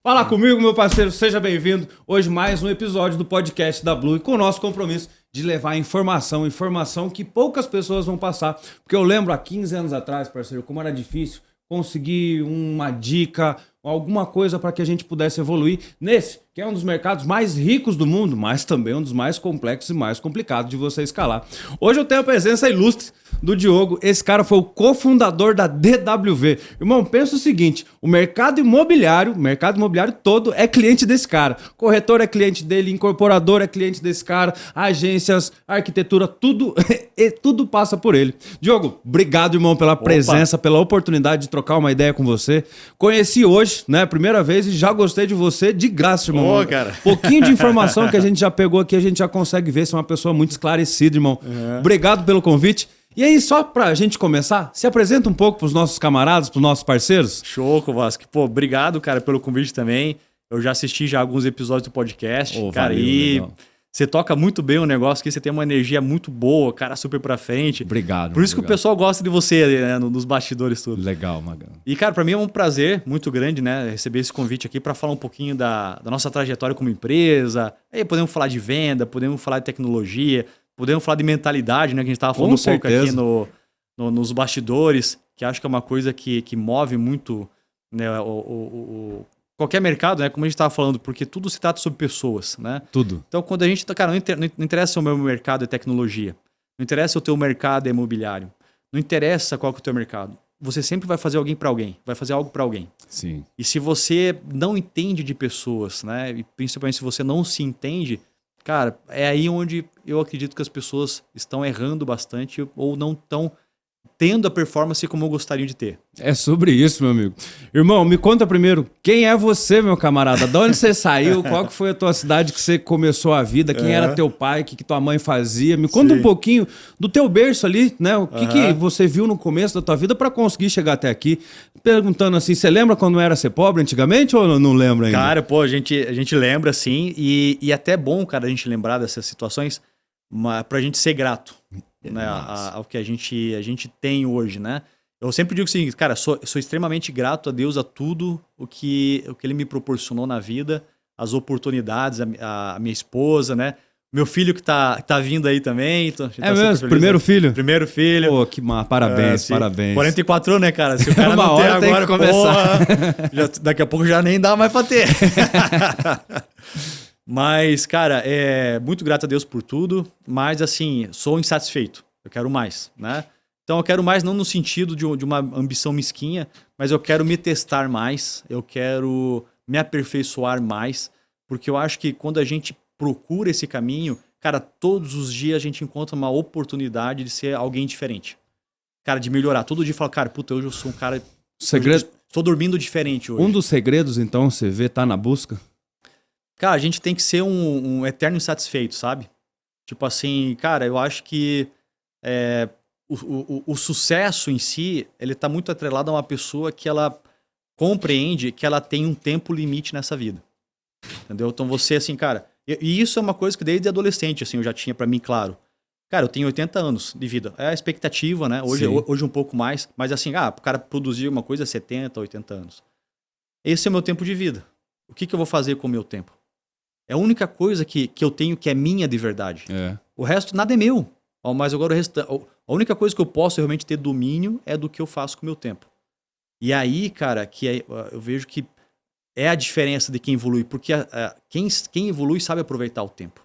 Fala comigo, meu parceiro, seja bem-vindo. Hoje mais um episódio do podcast da Blue e com o nosso compromisso de levar informação que poucas pessoas vão passar. Porque eu lembro há 15 anos atrás, parceiro, como era difícil conseguir uma dica, alguma coisa para que a gente pudesse evoluir nesse, que é um dos mercados mais ricos do mundo, mas também um dos mais complexos e mais complicados de você escalar. Hoje eu tenho a presença ilustre do Diogo. Esse cara foi o cofundador da DWV. Irmão, pensa o seguinte, o mercado imobiliário todo é cliente desse cara. Corretor é cliente dele, incorporador é cliente desse cara, agências, arquitetura, tudo passa por ele. Diogo, obrigado, irmão, pela presença, pela oportunidade de trocar uma ideia com você. Conheci hoje, né, primeira vez, e já gostei de você de graça, irmão. Cara. Pouquinho de informação que a gente já pegou aqui, a gente já consegue ver se é uma pessoa muito esclarecida, irmão. Obrigado pelo convite. E aí, só pra gente começar, se apresenta um pouco pros nossos camaradas, pros nossos parceiros. Show, Kovaski. Pô, obrigado, cara, pelo convite também. Eu já assisti já alguns episódios do podcast, cara, valeu, e legal. Você toca muito bem o negócio, que você tem uma energia muito boa, cara, super pra frente. Obrigado. Por isso que o pessoal gosta de você, né, nos bastidores tudo. Legal, Magão. E, cara, pra mim é um prazer muito grande, né, receber esse convite aqui pra falar um pouquinho da nossa trajetória como empresa. Aí podemos falar de venda, podemos falar de tecnologia, podemos falar de mentalidade, né, que a gente tava falando Com um pouco aqui certeza. nos bastidores, que acho que é uma coisa que move muito, né, qualquer mercado, né, como a gente estava falando, porque tudo se trata sobre pessoas, né? Tudo. Então, quando a gente... Cara, não interessa se o meu mercado é tecnologia, não interessa se o teu mercado é imobiliário, não interessa qual que é o teu mercado. Você sempre vai fazer alguém para alguém, vai fazer algo para alguém. Sim. E se você não entende de pessoas, né, e principalmente se você não se entende, cara, é aí onde eu acredito que as pessoas estão errando bastante ou não estão tendo a performance como eu gostaria de ter. É sobre isso, meu amigo. Irmão, me conta primeiro, quem é você, meu camarada? De onde você saiu? Qual que foi a tua cidade que você começou a vida? Quem era teu pai? O que tua mãe fazia? Me conta um pouquinho do teu berço ali, né? O que você viu no começo da tua vida para conseguir chegar até aqui? Perguntando assim, você lembra quando era ser pobre antigamente ou não lembra ainda? Cara, pô, a gente lembra sim, e até é bom, cara, a gente lembrar dessas situações pra gente ser grato, né, ao que a gente tem hoje, né? Eu sempre digo o seguinte, cara, sou extremamente grato a Deus, a tudo o que Ele me proporcionou na vida, as oportunidades, a minha esposa, né? Meu filho que tá vindo aí também. É mesmo? Primeiro filho? Primeiro filho. Pô, que parabéns, parabéns. 44 anos, né, cara? Se o cara não tem agora, porra, daqui a pouco já nem dá mais pra ter. Mas, cara, muito grato a Deus por tudo, mas, assim, sou insatisfeito. Eu quero mais, né? Então, eu quero mais não no sentido de uma ambição mesquinha, mas eu quero me testar mais, eu quero me aperfeiçoar mais, porque eu acho que quando a gente procura esse caminho, cara, todos os dias a gente encontra uma oportunidade de ser alguém diferente. Cara, de melhorar. Todo dia fala, cara, puta, hoje eu sou um cara... Segredo... Estou dormindo diferente hoje. Um dos segredos, então, você vê, tá na busca? Cara, a gente tem que ser um eterno insatisfeito, sabe? Tipo assim, cara, eu acho que o sucesso em si, ele tá muito atrelado a uma pessoa que ela compreende que ela tem um tempo limite nessa vida. Entendeu? Então você, assim, cara... E isso é uma coisa que desde adolescente, assim, eu já tinha pra mim claro. Cara, eu tenho 80 anos de vida. É a expectativa, né? Hoje um pouco mais. Mas assim, o cara produzir uma coisa 70, 80 anos. Esse é o meu tempo de vida. O que eu vou fazer com o meu tempo? É a única coisa que eu tenho que é minha de verdade. O resto, nada é meu. Mas agora a única coisa que eu posso realmente ter domínio é do que eu faço com o meu tempo. E aí, cara, eu vejo que é a diferença de quem evolui. Porque quem evolui sabe aproveitar o tempo.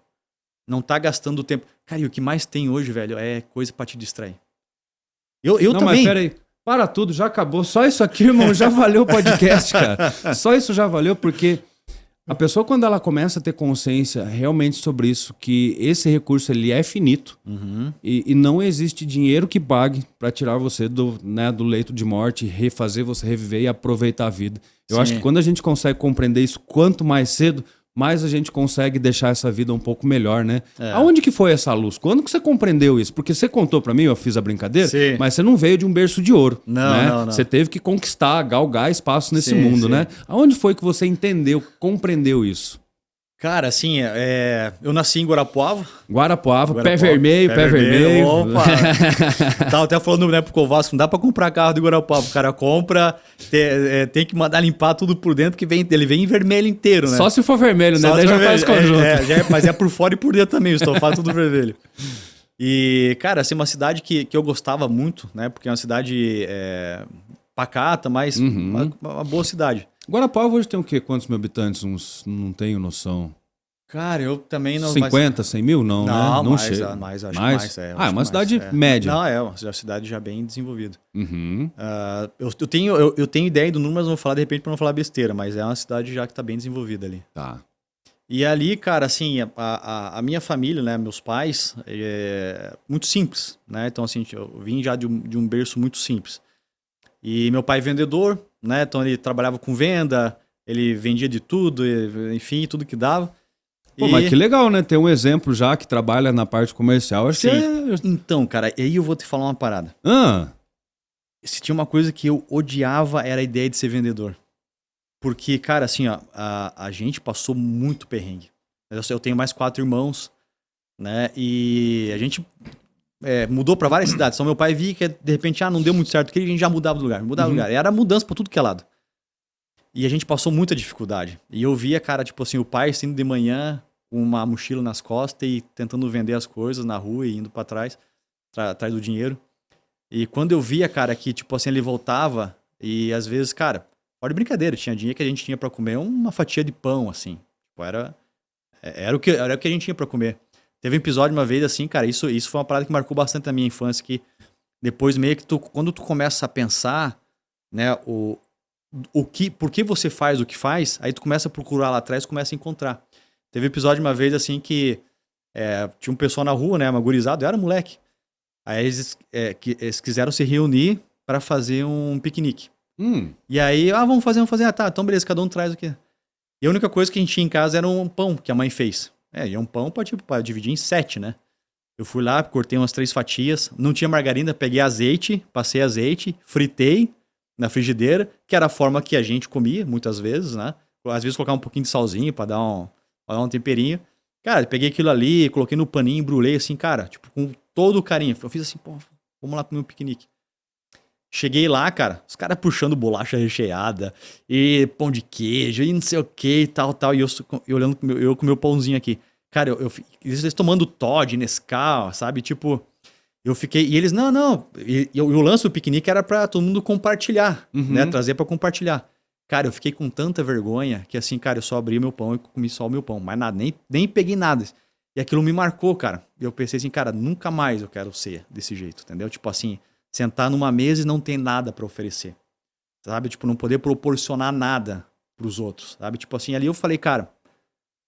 Não tá gastando o tempo. Cara, e o que mais tem hoje, velho, é coisa pra te distrair. Eu não, também... Mas peraí. Para tudo, já acabou. Só isso aqui, irmão, já valeu o podcast, cara. Só isso já valeu, porque... A pessoa, quando ela começa a ter consciência realmente sobre isso, que esse recurso ele é finito e não existe dinheiro que pague para tirar você do leito de morte, refazer você reviver e aproveitar a vida. Eu acho que quando a gente consegue compreender isso quanto mais cedo, mais a gente consegue deixar essa vida um pouco melhor, né? Aonde que foi essa luz? Quando que você compreendeu isso? Porque você contou pra mim, eu fiz a brincadeira, mas você não veio de um berço de ouro, né? Não. Você teve que conquistar, galgar espaço nesse mundo, né? Aonde foi que você entendeu, compreendeu isso? Cara, assim, eu nasci em Guarapuava. Guarapuava, pé vermelho. Opa! Tava até falando, né, pro Covasco, não dá pra comprar carro de Guarapuava. O cara compra, tem que mandar limpar tudo por dentro, que ele vem em vermelho inteiro, né? Só se for vermelho, né? Daí já faz conjunto. Mas é por fora e por dentro também, o estofado tudo vermelho. E, cara, assim, uma cidade que eu gostava muito, né? Porque é uma cidade pacata, mas uma boa cidade. Guarapuava hoje tem o quê? Quantos mil habitantes? Não tenho noção. Cara, eu também não... 50, 100 mil? Não, né? Não chega. Acho mais. É uma cidade média. Não, é uma cidade já bem desenvolvida. Uhum. Eu tenho ideia do número, mas não vou falar de repente para não falar besteira, mas é uma cidade já que tá bem desenvolvida ali. Tá. E ali, cara, assim, a minha família, né, meus pais, muito simples, né? Então, assim, eu vim já de um berço muito simples. E meu pai é vendedor, né? Então ele trabalhava com venda, ele vendia de tudo, enfim, tudo que dava. Pô, mas que legal, né? Ter um exemplo já que trabalha na parte comercial. Acho que Então, cara, aí eu vou te falar uma parada. Se tinha uma coisa que eu odiava, era a ideia de ser vendedor. Porque, cara, assim, ó, a gente passou muito perrengue. Eu tenho mais 4 irmãos, né? E a gente mudou para várias cidades. Então, meu pai via que, de repente, não deu muito certo, que a gente já mudava de lugar. E era mudança para tudo que é lado. E a gente passou muita dificuldade. E eu via, cara, tipo assim, o pai saindo de manhã com uma mochila nas costas e tentando vender as coisas na rua e indo para trás, atrás do dinheiro. E quando eu via, cara, que, tipo assim, ele voltava e às vezes, cara, olha de brincadeira, tinha dinheiro que a gente tinha para comer uma fatia de pão, assim. Tipo, era o que a gente tinha para comer. Teve um episódio uma vez, assim, cara, isso foi uma parada que marcou bastante a minha infância, que depois meio que quando tu começa a pensar, né, por que você faz o que faz, aí tu começa a procurar lá atrás, começa a encontrar. Teve um episódio uma vez, assim, que tinha um pessoal na rua, né, uma gurizada, eu era moleque. Aí eles quiseram se reunir para fazer um piquenique. E aí, vamos fazer. Tá, então beleza, cada um traz o quê? E a única coisa que a gente tinha em casa era um pão que a mãe fez. E é um pão pra dividir em 7, né? Eu fui lá, cortei umas 3 fatias, não tinha margarina, peguei azeite, passei azeite, fritei na frigideira, que era a forma que a gente comia, muitas vezes, né? Às vezes colocar um pouquinho de salzinho pra dar um temperinho. Cara, peguei aquilo ali, coloquei no paninho, embrulhei assim, cara, tipo, com todo o carinho. Eu fiz assim, pô, vamos lá comer um piquenique. Cheguei lá, cara, os caras puxando bolacha recheada e pão de queijo e não sei o que e tal. E eu olhando com o meu pãozinho aqui. Cara, eles tomando Toddy, Nescau, sabe? Tipo, eu fiquei... E eles, não. E o lance do piquenique era pra todo mundo compartilhar, né? Trazer pra compartilhar. Cara, eu fiquei com tanta vergonha que assim, cara, eu só abri meu pão e comi só o meu pão. Mais nada, nem peguei nada. E aquilo me marcou, cara. E eu pensei assim, cara, nunca mais eu quero ser desse jeito, entendeu? Tipo assim... Sentar numa mesa e não ter nada pra oferecer. Sabe? Tipo, não poder proporcionar nada pros outros. Sabe? Tipo assim, ali eu falei, cara,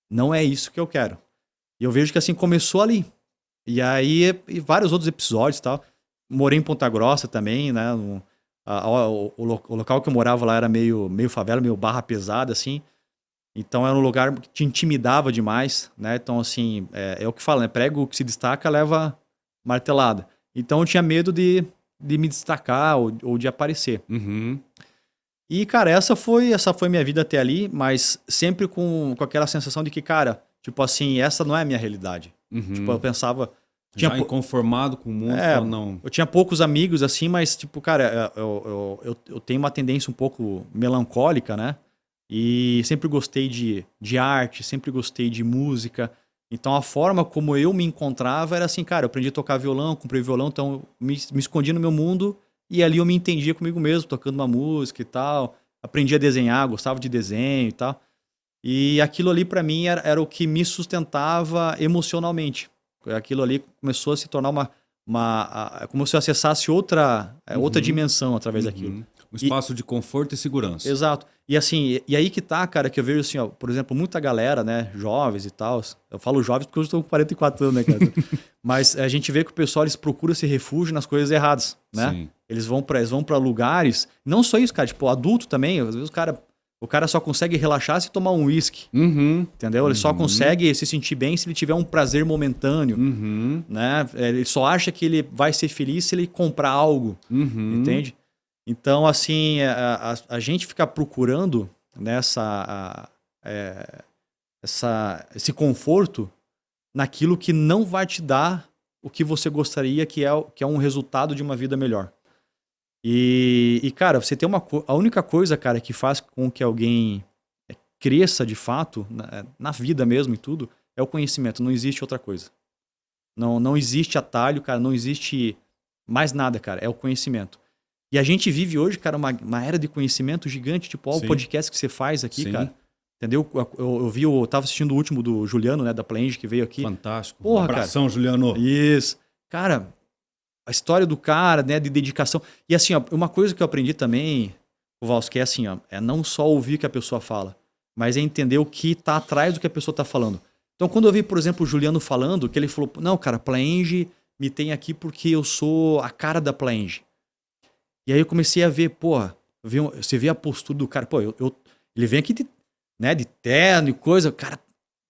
não é isso que eu quero. E eu vejo que assim, começou ali. E aí, e vários outros episódios e tal. Morei em Ponta Grossa também, né? O local que eu morava lá era meio favela, meio barra pesada, assim. Então era um lugar que te intimidava demais, né? Então, assim, é o que fala, né? Prego que se destaca leva martelada. Então eu tinha medo de me destacar ou de aparecer. E, cara, essa foi minha vida até ali, mas sempre com aquela sensação de que, cara, tipo assim, essa não é a minha realidade. Tipo, eu pensava... Já inconformado com o mundo, não. Eu tinha poucos amigos, assim, mas, tipo, cara, eu tenho uma tendência um pouco melancólica, né? E sempre gostei de arte, sempre gostei de música. Então, a forma como eu me encontrava era assim, cara, eu aprendi a tocar violão, comprei violão, então eu me escondia no meu mundo e ali eu me entendia comigo mesmo, tocando uma música e tal. Aprendi a desenhar, gostava de desenho e tal. E aquilo ali, pra mim, era o que me sustentava emocionalmente. Aquilo ali começou a se tornar como se eu acessasse outra dimensão através daquilo. Um espaço de conforto e segurança. Exato. E assim, e aí que tá, cara, que eu vejo assim, ó, por exemplo, muita galera, né, jovens e tal. Eu falo jovens porque eu estou com 44 anos, né, cara? Mas a gente vê que o pessoal, eles procuram esse refúgio nas coisas erradas, né? Sim. Eles vão pra lugares, não só isso, cara, tipo, adulto também, às vezes o cara só consegue relaxar se tomar um uísque, entendeu? Ele só consegue se sentir bem se ele tiver um prazer momentâneo, né? Ele só acha que ele vai ser feliz se ele comprar algo, entende? Então, assim, a gente fica procurando nessa... esse conforto naquilo que não vai te dar o que você gostaria, que é um resultado de uma vida melhor. E cara, você tem a única coisa, cara, que faz com que alguém cresça de fato, na vida mesmo e tudo, é o conhecimento. Não existe outra coisa. Não existe atalho, cara, não existe mais nada, cara, é o conhecimento. E a gente vive hoje, cara, uma era de conhecimento gigante, tipo, ó, o podcast que você faz aqui, sim, cara. Entendeu? Eu tava assistindo o último do Juliano, né, da Plaenge, que veio aqui. Fantástico. Porra, abração, cara. Juliano. Isso. Cara, a história do cara, né, de dedicação. E assim, ó, uma coisa que eu aprendi também, o Valls, que é assim, ó, é não só ouvir o que a pessoa fala, mas é entender o que tá atrás do que a pessoa tá falando. Então, quando eu vi, por exemplo, o Juliano falando, que ele falou, não, cara, Plaenge me tem aqui porque eu sou a cara da Plaenge. E aí eu comecei a ver, porra, você vê a postura do cara, pô, ele vem aqui de terno e coisa, cara,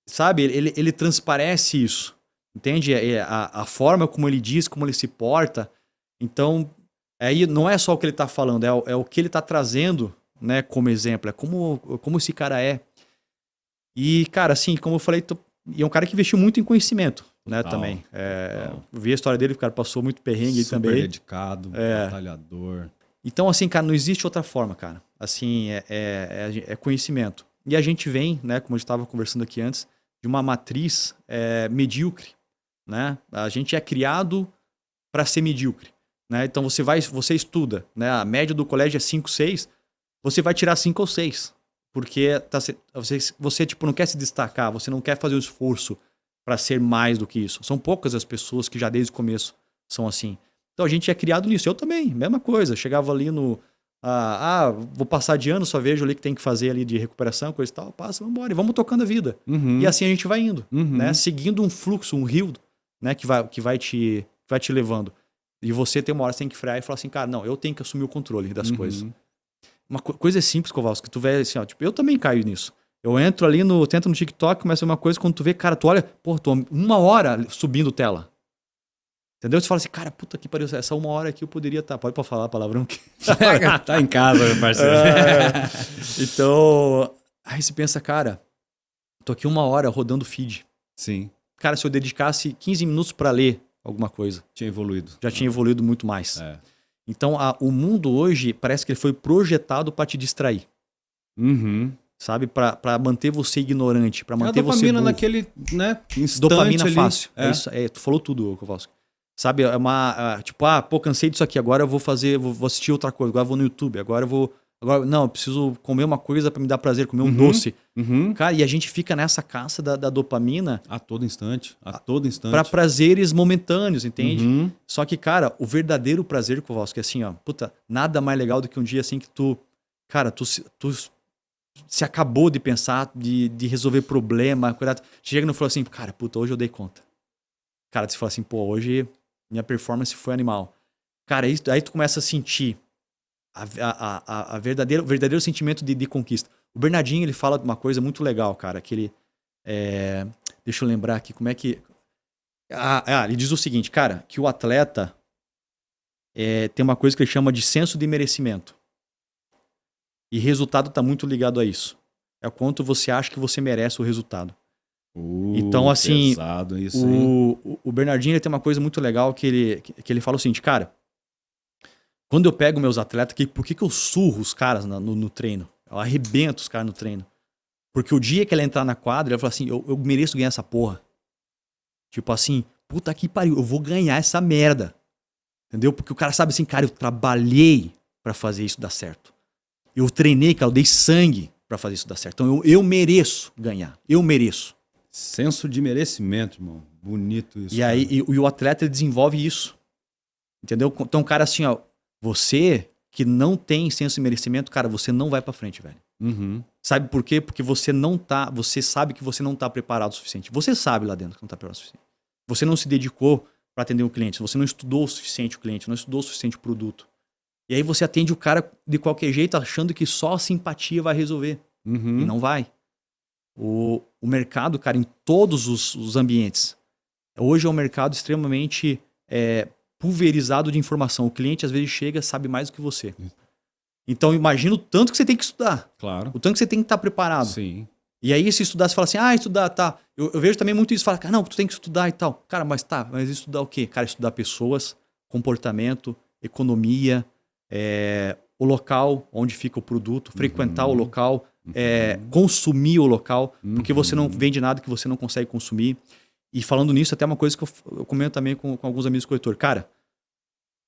sabe, ele transparece isso, entende? A forma como ele diz, como ele se porta. Então, aí não é só o que ele tá falando, é o que ele tá trazendo, né, como exemplo, é como esse cara é. E, cara, assim, como eu falei, e é um cara que investiu muito em conhecimento, né, também. Eu vi a história dele, o cara passou muito perrengue também. Super dedicado, batalhador. Então, assim, cara, não existe outra forma, cara. Assim, é conhecimento. E a gente vem, né, como eu estava conversando aqui antes, de uma matriz medíocre, né? A gente é criado para ser medíocre, né? Então, você estuda, né? A média do colégio é 5, 6, você vai tirar 5 ou 6. Porque você tipo, não quer se destacar, você não quer fazer o esforço para ser mais do que isso. São poucas as pessoas que já desde o começo são assim. Então a gente é criado nisso. Eu também, mesma coisa. Chegava ali no... vou passar de ano, só vejo ali que tem que fazer ali de recuperação, coisa e tal. Passa, vamos embora. E vamos tocando a vida. Uhum. E assim a gente vai indo, né? Seguindo um fluxo, um rio, né? Que vai te levando. E você tem uma hora que você tem que frear e falar assim, cara, não, eu tenho que assumir o controle das coisas. Uma coisa simples, Kowalski, que tu vê assim, ó, tipo, eu também caio nisso. Eu entro ali tento no TikTok, começa uma coisa, quando tu vê, cara, tu olha, pô, tô 1 hora subindo tela. Entendeu? Você fala assim, cara, puta que pariu, essa 1 hora aqui eu poderia estar. Pode falar palavrão aqui. Tá em casa, meu parceiro. Então, aí você pensa, cara, tô aqui 1 hora rodando feed. Sim. Cara, se eu dedicasse 15 minutos pra ler alguma coisa. Tinha evoluído. Já tinha evoluído muito mais. Então, o mundo hoje parece que ele foi projetado para te distrair. Sabe? Para manter você ignorante, para manter você burro. Dopamina naquele, né, instante dopamina ali. Fácil. Isso, tu falou tudo, Kowalski. Sabe? É uma... tipo, cansei disso aqui, agora eu vou assistir outra coisa, agora eu vou no YouTube, não, eu preciso comer uma coisa para me dar prazer, comer um doce. Cara, e a gente fica nessa caça da dopamina... A todo instante. Para prazeres momentâneos, entende? Só que, cara, o verdadeiro prazer, Kowalski, é assim, ó, puta, nada mais legal do que um dia assim que tu se acabou de pensar, de resolver problema, chega e não falou assim, cara, puta, hoje eu dei conta. Cara, você fala assim, pô, hoje minha performance foi animal. Cara, aí tu começa a sentir o verdadeiro sentimento de conquista. O Bernardinho, ele fala de uma coisa muito legal, cara, que ele... deixa eu lembrar aqui, como é que... ele diz o seguinte, cara, que o atleta tem uma coisa que ele chama de senso de merecimento. E resultado está muito ligado a isso. É o quanto você acha que você merece o resultado. Então, assim, pesado isso, o Bernardinho, ele tem uma coisa muito legal que ele fala o seguinte, cara, quando eu pego meus atletas, por que eu surro os caras no treino? Eu arrebento os caras no treino. Porque o dia que ele entrar na quadra, ele fala assim, eu mereço ganhar essa porra. Tipo assim, puta que pariu, eu vou ganhar essa merda. Entendeu? Porque o cara sabe assim, cara, eu trabalhei pra fazer isso dar certo. Eu treinei, cara, eu dei sangue pra fazer isso dar certo. Então eu mereço ganhar. Eu mereço. Senso de merecimento, irmão. Bonito isso. E aí, e o atleta, ele desenvolve isso. Entendeu? Então, cara, assim, ó, você que não tem senso de merecimento, cara, você não vai pra frente, velho. Sabe por quê? Porque você sabe que você não tá preparado o suficiente. Você sabe lá dentro que não tá preparado o suficiente. Você não se dedicou para atender o cliente, você não estudou o suficiente o cliente, não estudou o suficiente o produto. E aí você atende o cara de qualquer jeito, achando que só a simpatia vai resolver. E não vai. O mercado, cara, em todos os ambientes. Hoje é um mercado extremamente pulverizado de informação. O cliente, às vezes, chega, sabe mais do que você. Então, imagina o tanto que você tem que estudar. Claro. O tanto que você tem que estar preparado. Sim. E aí, se estudar, você fala assim, estudar, tá. Eu vejo também muito isso, fala, cara, não, tu tem que estudar e tal. Cara, mas estudar o quê? Cara, estudar pessoas, comportamento, economia, o local onde fica o produto, frequentar o local, consumir o local, porque você não vende nada que você não consegue consumir. E falando nisso, até uma coisa que eu comento também com alguns amigos corretores. Cara,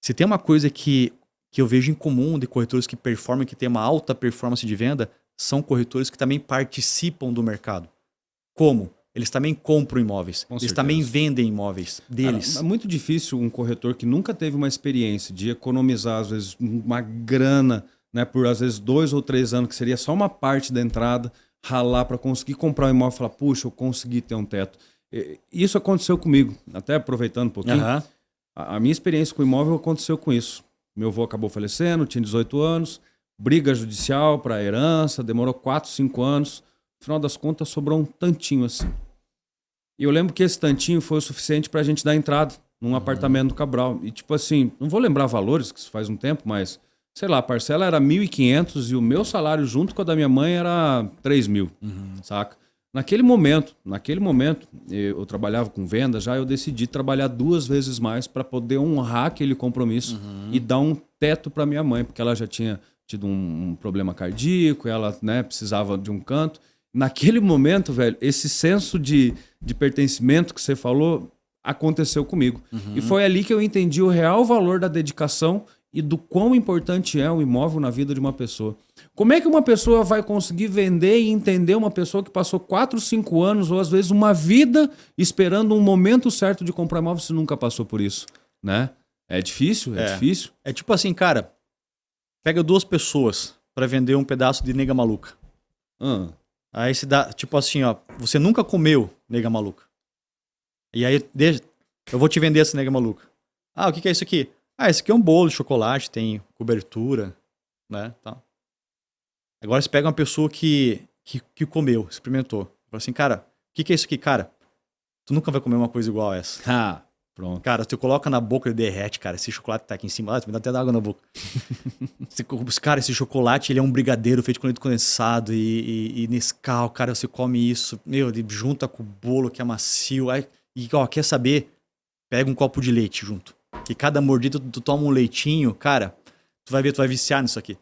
se tem uma coisa que eu vejo em comum de corretores que performam, que tem uma alta performance de venda, são corretores que também participam do mercado. Como? Eles também compram imóveis. Eles também vendem imóveis deles. Cara, é muito difícil um corretor que nunca teve uma experiência de economizar, às vezes, uma grana, né, por às vezes 2 ou 3 anos, que seria só uma parte da entrada, ralar para conseguir comprar um imóvel e falar, puxa, eu consegui ter um teto. Isso aconteceu comigo, até aproveitando um pouquinho. A minha experiência com o imóvel aconteceu com isso. Meu avô acabou falecendo, tinha 18 anos, briga judicial para herança, demorou 4, 5 anos. No final das contas, sobrou um tantinho assim. E eu lembro que esse tantinho foi o suficiente para a gente dar entrada num apartamento do Cabral. E tipo assim, não vou lembrar valores, que isso faz um tempo, mas, sei lá, a parcela era 1.500 e o meu salário junto com a da minha mãe era 3.000, saca? Naquele momento, eu trabalhava com venda já, eu decidi trabalhar 2 vezes mais para poder honrar aquele compromisso e dar um teto para minha mãe, porque ela já tinha tido um problema cardíaco, ela, né, precisava de um canto. Naquele momento, velho, esse senso de pertencimento que você falou aconteceu comigo. E foi ali que eu entendi o real valor da dedicação e do quão importante é um imóvel na vida de uma pessoa. Como é que uma pessoa vai conseguir vender e entender uma pessoa que passou 4, 5 anos ou às vezes uma vida esperando um momento certo de comprar imóvel se nunca passou por isso, né? É difícil, é difícil. É tipo assim, cara, pega 2 pessoas para vender um pedaço de nega maluca. Aí se dá, tipo assim, ó, você nunca comeu nega maluca. E aí, eu vou te vender essa nega maluca. O que é isso aqui? Esse aqui é um bolo de chocolate, tem cobertura, né, tal. Agora você pega uma pessoa que comeu, experimentou. Fala assim, cara, o que é isso aqui, cara? Tu nunca vai comer uma coisa igual a essa. Pronto. Cara, tu coloca na boca e derrete, cara. Esse chocolate tá aqui em cima, me dá até água na boca. Cara, esse chocolate, ele é um brigadeiro feito com leite condensado e Nescau, cara, você come isso, meu, ele junta com o bolo que é macio. Aí, e, ó, quer saber? Pega um copo de leite junto. Que cada mordida tu toma um leitinho, cara, tu vai ver, tu vai viciar nisso aqui.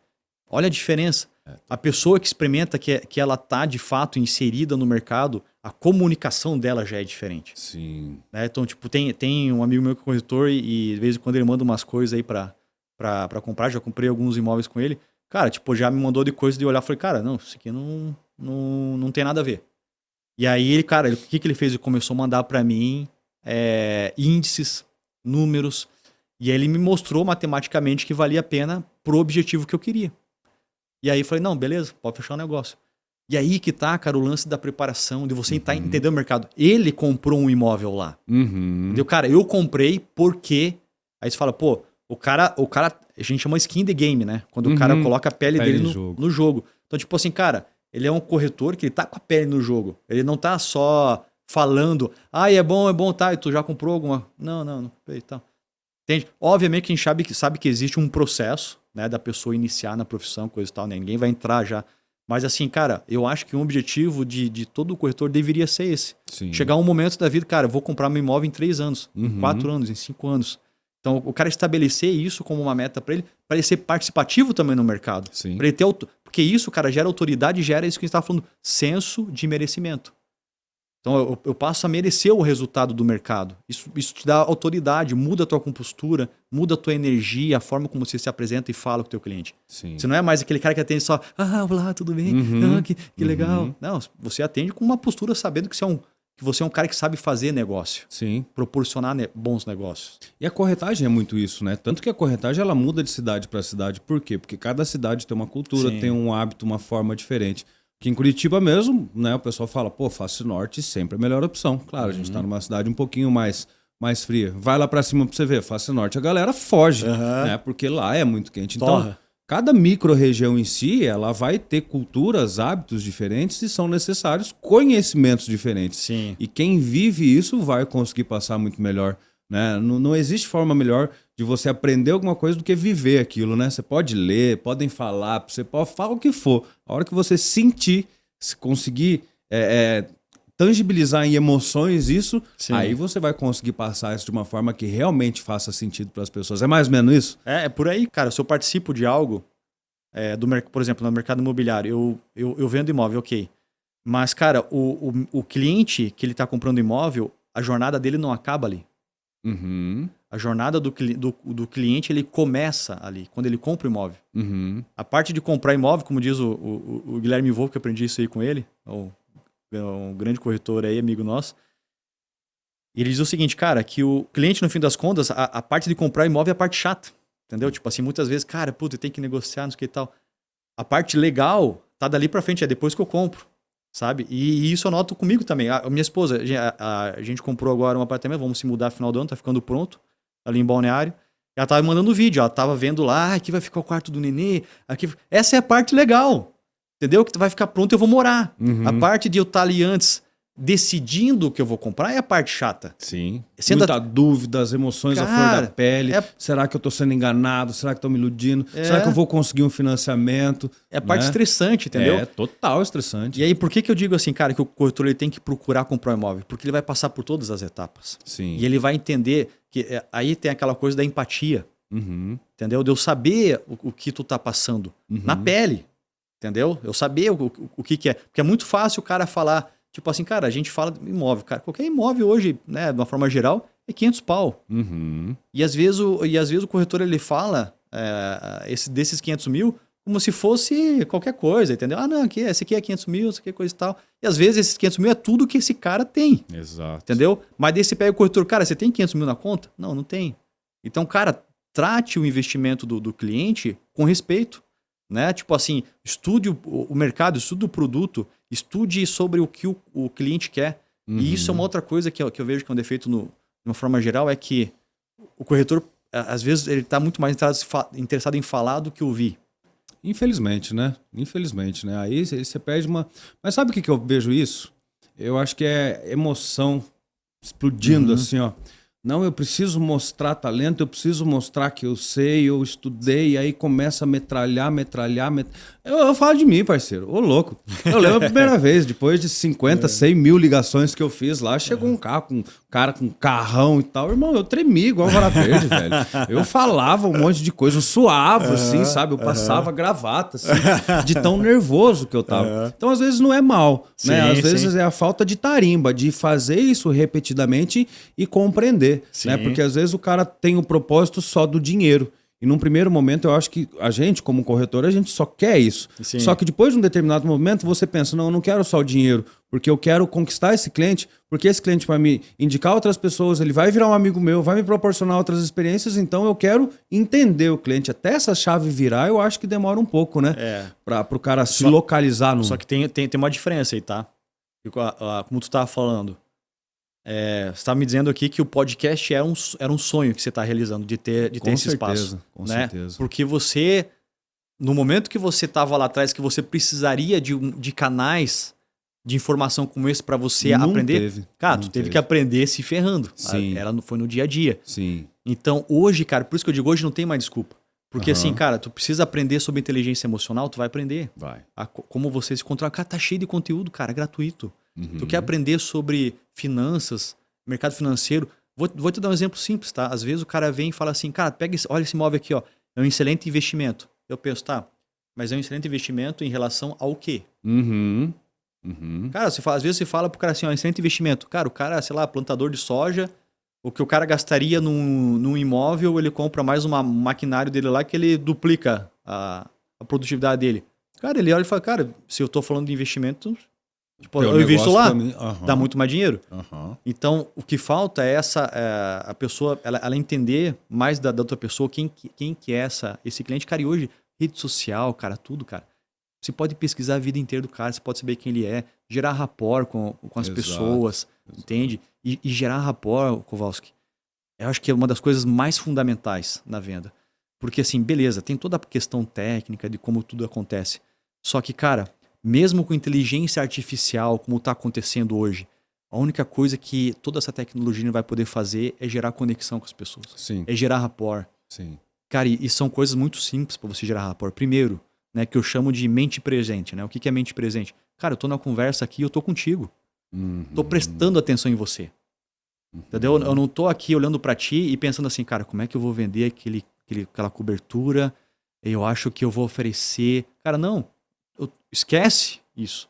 Olha a diferença. A pessoa que experimenta que ela tá de fato inserida no mercado, a comunicação dela já é diferente. Sim. Né? Então, tipo, tem um amigo meu que é corretor e de vez em quando ele manda umas coisas aí pra comprar. Já comprei alguns imóveis com ele. Cara, tipo, já me mandou de coisa de olhar. Falei, cara, não, isso aqui não tem nada a ver. E aí, ele, cara, o que ele fez? Ele começou a mandar pra mim índices, números. E aí ele me mostrou matematicamente que valia a pena pro objetivo que eu queria. E aí eu falei, não, beleza, pode fechar o negócio. E aí que tá, cara, o lance da preparação, de você entender o mercado. Ele comprou um imóvel lá. Entendeu? Cara, eu comprei porque... Aí você fala, pô, o cara a gente chama skin the game, né? Quando o cara coloca a pele dele no jogo. Então, tipo assim, cara, ele é um corretor que ele tá com a pele no jogo. Ele não tá só falando, é bom, tá, e tu já comprou alguma... Não, e tal. Entende? Obviamente que a gente sabe que existe um processo, né, da pessoa iniciar na profissão, coisa e tal, né? Ninguém vai entrar já. Mas assim, cara, eu acho que um objetivo de todo corretor deveria ser esse. Sim. Chegar um momento da vida, cara, eu vou comprar meu imóvel em 3 anos, em 4 anos, em 5 anos. Então, o cara estabelecer isso como uma meta para ele ser participativo também no mercado. Sim. Pra ele ter porque isso, cara, gera autoridade, gera isso que a gente estava falando, senso de merecimento. Então, eu passo a merecer o resultado do mercado. Isso te dá autoridade, muda a tua compostura, muda a tua energia, a forma como você se apresenta e fala com o teu cliente. Sim. Você não é mais aquele cara que atende só, olá, tudo bem? Que legal. Não, você atende com uma postura sabendo que você é um cara que sabe fazer negócio. Sim. Proporcionar bons negócios. E a corretagem é muito isso, né? Tanto que a corretagem ela muda de cidade para cidade. Por quê? Porque cada cidade tem uma cultura, tem um hábito, uma forma diferente. Que em Curitiba mesmo, né, o pessoal fala, pô, Face Norte sempre é a melhor opção. Claro, a gente tá numa cidade um pouquinho mais fria. Vai lá pra cima pra você ver, Face Norte, a galera foge, né, porque lá é muito quente. Então, cada micro-região em si, ela vai ter culturas, hábitos diferentes e são necessários conhecimentos diferentes. Sim. E quem vive isso vai conseguir passar muito melhor, né? Não existe forma melhor de você aprender alguma coisa do que viver aquilo, né? Você pode ler, podem falar, você pode falar o que for. A hora que você sentir, se conseguir tangibilizar em emoções isso, Sim. aí você vai conseguir passar isso de uma forma que realmente faça sentido para as pessoas. É mais ou menos isso? É por aí, cara. Se eu participo de algo, por exemplo, no mercado imobiliário, eu vendo imóvel, ok. Mas, cara, o cliente que ele está comprando imóvel, a jornada dele não acaba ali. Uhum. A jornada do cliente, ele começa ali, quando ele compra o imóvel. Uhum. A parte de comprar imóvel, como diz o Guilherme Wolff, que eu aprendi isso aí com ele, um grande corretor aí, amigo nosso. Ele diz o seguinte, cara, que o cliente, no fim das contas, a parte de comprar imóvel é a parte chata. Entendeu? Tipo assim, muitas vezes, cara, puta, tem que negociar, não sei o que e tal. A parte legal tá dali pra frente, é depois que eu compro, sabe? E isso eu noto comigo também. A minha esposa, a gente comprou agora um apartamento, vamos se mudar no final do ano, tá ficando pronto, ali em Balneário. Ela tava me mandando vídeo, ela tava vendo lá, aqui vai ficar o quarto do nenê, aqui... Essa é a parte legal, entendeu? Que vai ficar pronto e eu vou morar. Uhum. A parte de eu estar ali antes decidindo o que eu vou comprar é a parte chata. Sim. Sendo Muita dúvida, as emoções à flor da pele. é- Será que eu tô sendo enganado? Será que estão me iludindo? É. Será que eu vou conseguir um financiamento? É a parte né? estressante, entendeu? É total estressante. E aí, por que eu digo assim, cara, que o corretor ele tem que procurar comprar um imóvel? Porque ele vai passar por todas as etapas. Sim. E ele vai entender que aí tem aquela coisa da empatia, Uhum. entendeu? De eu saber o que tu tá passando Uhum. na pele, entendeu? Eu saber o que é. Porque é muito fácil o cara falar, tipo assim, cara, a gente fala de imóvel. Cara, qualquer imóvel hoje, né, de uma forma geral, é 500 pau. Uhum. E às vezes o corretor ele fala desses 500 mil como se fosse qualquer coisa, entendeu? Ah, não, esse aqui é 500 mil, isso aqui é coisa e tal. E às vezes esses 500 mil é tudo que esse cara tem, Exato. entendeu? Mas daí você pega o corretor, cara, você tem 500 mil na conta? Não, não tem. Então, cara, trate o investimento do cliente com respeito, né? Tipo assim, estude o mercado, estude o produto, estude sobre o que o cliente quer. Uhum. E isso é uma outra coisa que eu vejo que é um defeito de uma forma geral, é que o corretor, às vezes, ele está muito mais interessado em falar do que ouvir. Infelizmente, né? Infelizmente, né? Aí você perde uma... Mas sabe o que eu vejo isso? Eu acho que é emoção explodindo assim, ó. Não, eu preciso mostrar talento, eu preciso mostrar que eu sei, eu estudei, e aí começa a metralhar. Eu falo de mim, parceiro, ô louco. Eu lembro a primeira vez, depois de 50, 100 mil ligações que eu fiz lá, chegou um cara com carrão e tal. Irmão, eu tremi igual vara verde, velho. Eu falava um monte de coisa, eu suava, assim, sabe? Eu passava gravata, assim, de tão nervoso que eu tava. Então, às vezes, não é mal, né? Às vezes é a falta de tarimba, de fazer isso repetidamente e compreender. Né? Porque às vezes o cara tem o propósito só do dinheiro. E num primeiro momento eu acho que a gente, como corretor, a gente só quer isso. Sim. Só que depois de um determinado momento você pensa, não, eu não quero só o dinheiro, porque eu quero conquistar esse cliente, porque esse cliente vai me indicar outras pessoas, ele vai virar um amigo meu, vai me proporcionar outras experiências, então eu quero entender o cliente. Até essa chave virar, eu acho que demora um pouco, né? Para o cara se localizar no... Só que tem uma diferença aí, tá? Como tu tava falando. Você está me dizendo aqui que o podcast era um sonho que você está realizando, de ter esse espaço. Com né? certeza. Porque você, no momento que você estava lá atrás, que você precisaria de canais de informação como esse para você aprender. Cara, tu teve que aprender se ferrando. Sim. Foi no dia a dia. Sim. Então, hoje, cara, por isso que eu digo, hoje não tem mais desculpa. Porque assim, cara, tu precisa aprender sobre inteligência emocional, tu vai aprender. Vai. Como você se controla. Cara, tá cheio de conteúdo, cara, gratuito. Uhum. Tu quer aprender sobre finanças, mercado financeiro? Vou te dar um exemplo simples, tá? Às vezes o cara vem e fala assim, cara, olha esse imóvel aqui, ó. É um excelente investimento. Eu penso, tá, mas é um excelente investimento em relação ao quê? Uhum. Cara, às vezes você fala pro cara assim, ó, excelente investimento. Cara, o cara, sei lá, plantador de soja, o que o cara gastaria num imóvel, ele compra mais um maquinário dele lá que ele duplica a produtividade dele. Cara, ele olha e fala, cara, se eu tô falando de investimento... Tipo, eu invisto lá, dá muito mais dinheiro. Então, o que falta é a pessoa, ela entender mais da outra pessoa, quem que é esse cliente. Cara, e hoje, rede social, cara, tudo, cara. Você pode pesquisar a vida inteira do cara, você pode saber quem ele é, gerar rapport com as pessoas, entende? E gerar rapport, Kowalski, eu acho que é uma das coisas mais fundamentais na venda. Porque assim, beleza, tem toda a questão técnica de como tudo acontece. Só que, cara... Mesmo com inteligência artificial, como está acontecendo hoje, a única coisa que toda essa tecnologia não vai poder fazer é gerar conexão com as pessoas. Sim. É gerar rapport. Sim. Cara, e são coisas muito simples para você gerar rapport. Primeiro, né, que eu chamo de mente presente. Né? O que é mente presente? Cara, eu tô na conversa aqui, eu tô contigo. Tô prestando atenção em você. Entendeu? Eu não tô aqui olhando pra ti e pensando assim, cara, como é que eu vou vender aquela cobertura? Eu acho que eu vou oferecer. Cara, não. Esquece isso.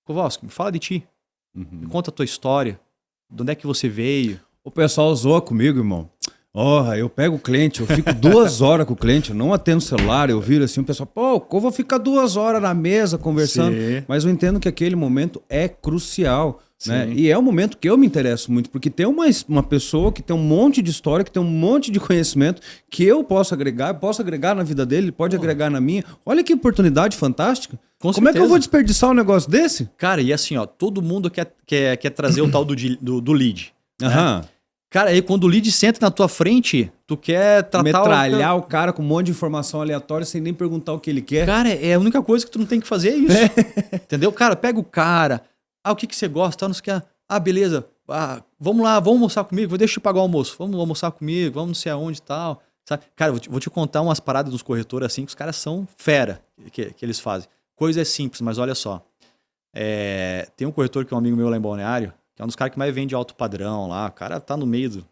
Kowalski, me fala de ti. Me conta a tua história. De onde é que você veio? O pessoal zoa comigo, irmão. Eu pego o cliente, eu fico 2 horas com o cliente, eu não atendo o celular, eu viro assim, o pessoal, eu vou ficar 2 horas na mesa conversando. Sim. Mas eu entendo que aquele momento é crucial, né? E é um momento que eu me interesso muito, porque tem uma pessoa que tem um monte de história, que tem um monte de conhecimento que eu posso agregar na vida dele, ele pode agregar na minha. Olha que oportunidade fantástica. Como é que eu vou desperdiçar um negócio desse? Cara, e assim, todo mundo quer trazer o tal do lead. Né? Cara, aí quando o lead senta na tua frente, tu quer tratar metralhar o cara com um monte de informação aleatória sem nem perguntar o que ele quer. Cara, a única coisa que tu não tem que fazer é isso. Entendeu? Cara, pega o cara. O que você gosta? Não sei o que. Beleza. Vamos lá, vamos almoçar comigo. Deixa eu pagar o almoço. Vamos almoçar comigo, vamos não sei aonde e tal. Sabe? Cara, vou te contar umas paradas dos corretores assim que os caras são fera que eles fazem. Coisa é simples, mas olha só. Tem um corretor que é um amigo meu lá em Balneário, que é um dos caras que mais vende alto padrão lá. O cara tá no meio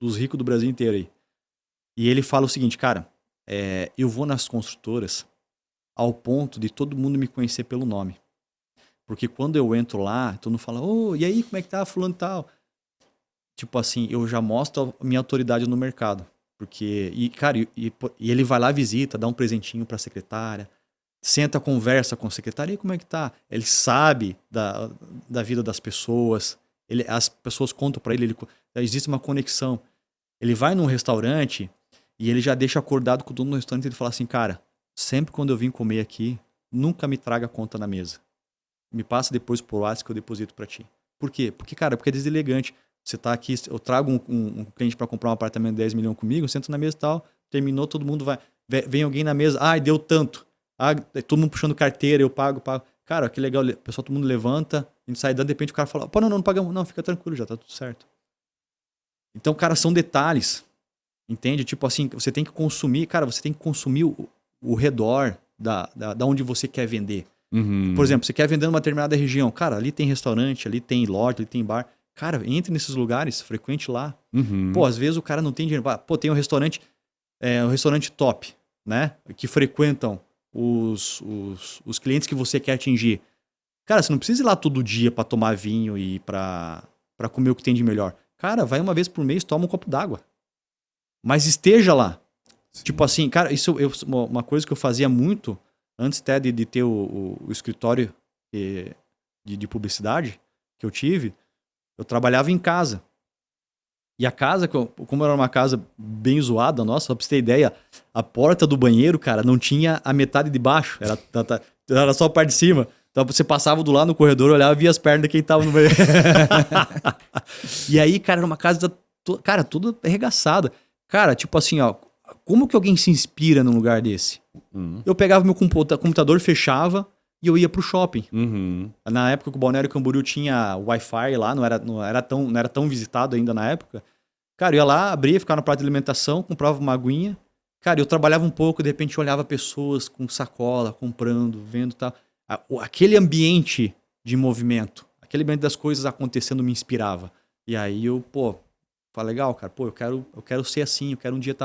dos ricos do Brasil inteiro aí. E ele fala o seguinte, cara, eu vou nas construtoras ao ponto de todo mundo me conhecer pelo nome. Porque quando eu entro lá, todo mundo fala, e aí, como é que tá fulano e tal? Tipo assim, eu já mostro a minha autoridade no mercado. Porque, cara, e ele vai lá, visita, dá um presentinho pra secretária, senta, conversa com a secretária, e como é que tá? Ele sabe da vida das pessoas, as pessoas contam pra ele, existe uma conexão. Ele vai num restaurante e ele já deixa acordado com o dono do restaurante e ele fala assim, cara, sempre quando eu vim comer aqui, nunca me traga a conta na mesa. Me passa depois por WhatsApp que eu deposito pra ti. Por quê? Porque é deselegante. Você tá aqui, eu trago um cliente pra comprar um apartamento de 10 milhões comigo, eu sento na mesa e tal, terminou, todo mundo vai. Vem alguém na mesa, deu tanto. Todo mundo puxando carteira, eu pago. Cara, que legal, o pessoal, todo mundo levanta, a gente sai dando, de repente o cara fala, não pagamos. Não, fica tranquilo, já tá tudo certo. Então, cara, são detalhes, entende? Tipo assim, você tem que consumir, o redor da onde você quer vender. Por exemplo, você quer vender numa determinada região, cara, ali tem restaurante, ali tem loja, ali tem bar. Cara, entre nesses lugares, frequente lá. Às vezes o cara não tem dinheiro. Tem um restaurante top, né? Que frequentam os clientes que você quer atingir. Cara, você não precisa ir lá todo dia pra tomar vinho e pra comer o que tem de melhor. Cara, vai uma vez por mês, toma um copo d'água. Mas esteja lá. Sim. Tipo assim, cara, isso uma coisa que eu fazia muito antes até de ter o escritório de publicidade que eu tive, eu trabalhava em casa. E a casa, como era uma casa bem zoada, nossa, só pra você ter ideia, a porta do banheiro, cara, não tinha a metade de baixo, era só a parte de cima. Então você passava do lado no corredor, olhava e via as pernas de quem tava no banheiro. E aí, cara, era uma casa, cara, toda arregaçada. Cara, tipo assim, como que alguém se inspira num lugar desse? Eu pegava meu computador, fechava e eu ia pro shopping. Na época que o Balneário Camboriú tinha Wi-Fi lá, não era tão visitado ainda na época. Cara, eu ia lá, abria, ficava na praça de alimentação, comprava uma aguinha. Cara, eu trabalhava um pouco, de repente eu olhava pessoas com sacola, comprando, vendo e tal. Aquele ambiente de movimento, aquele ambiente das coisas acontecendo me inspirava. E aí eu, falei, legal, cara, eu quero ser assim, eu quero um dia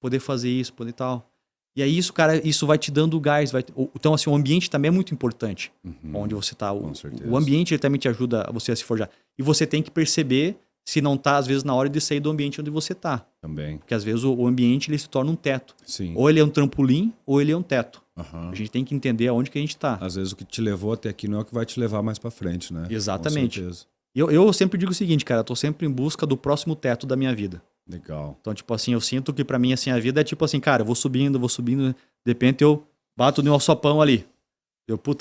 poder fazer isso, poder tal. E aí isso, cara, isso vai te dando gás. Então, assim, o ambiente também é muito importante. Onde você tá. O ambiente ele também te ajuda a você a se forjar. E você tem que perceber se não tá, às vezes, na hora de sair do ambiente onde você tá. Também. Porque, às vezes, o ambiente ele se torna um teto. Sim. Ou ele é um trampolim, ou ele é um teto. A gente tem que entender aonde que a gente tá. Às vezes, o que te levou até aqui não é o que vai te levar mais pra frente, né? Exatamente. Com certeza. Eu sempre digo o seguinte, cara, eu tô sempre em busca do próximo teto da minha vida. Legal. Então, tipo assim, eu sinto que pra mim, assim, a vida é tipo assim, cara, eu vou subindo, de repente eu bato no alçapão ali.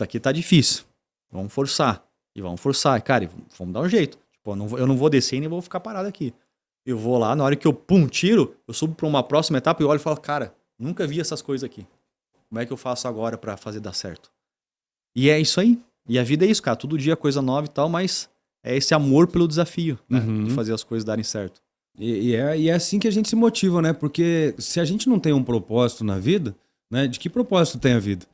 Aqui tá difícil. Vamos forçar. E vamos forçar. Cara, e vamos dar um jeito. Tipo, eu não vou descer e nem vou ficar parado aqui. Eu vou lá, na hora que eu tiro, eu subo pra uma próxima etapa e olho e falo, cara, nunca vi essas coisas aqui. Como é que eu faço agora pra fazer dar certo? E é isso aí. E a vida é isso, cara. Todo dia coisa nova e tal, mas é esse amor pelo desafio, né? De fazer as coisas darem certo. E é assim que a gente se motiva, né? Porque se a gente não tem um propósito na vida, né? De que propósito tem a vida?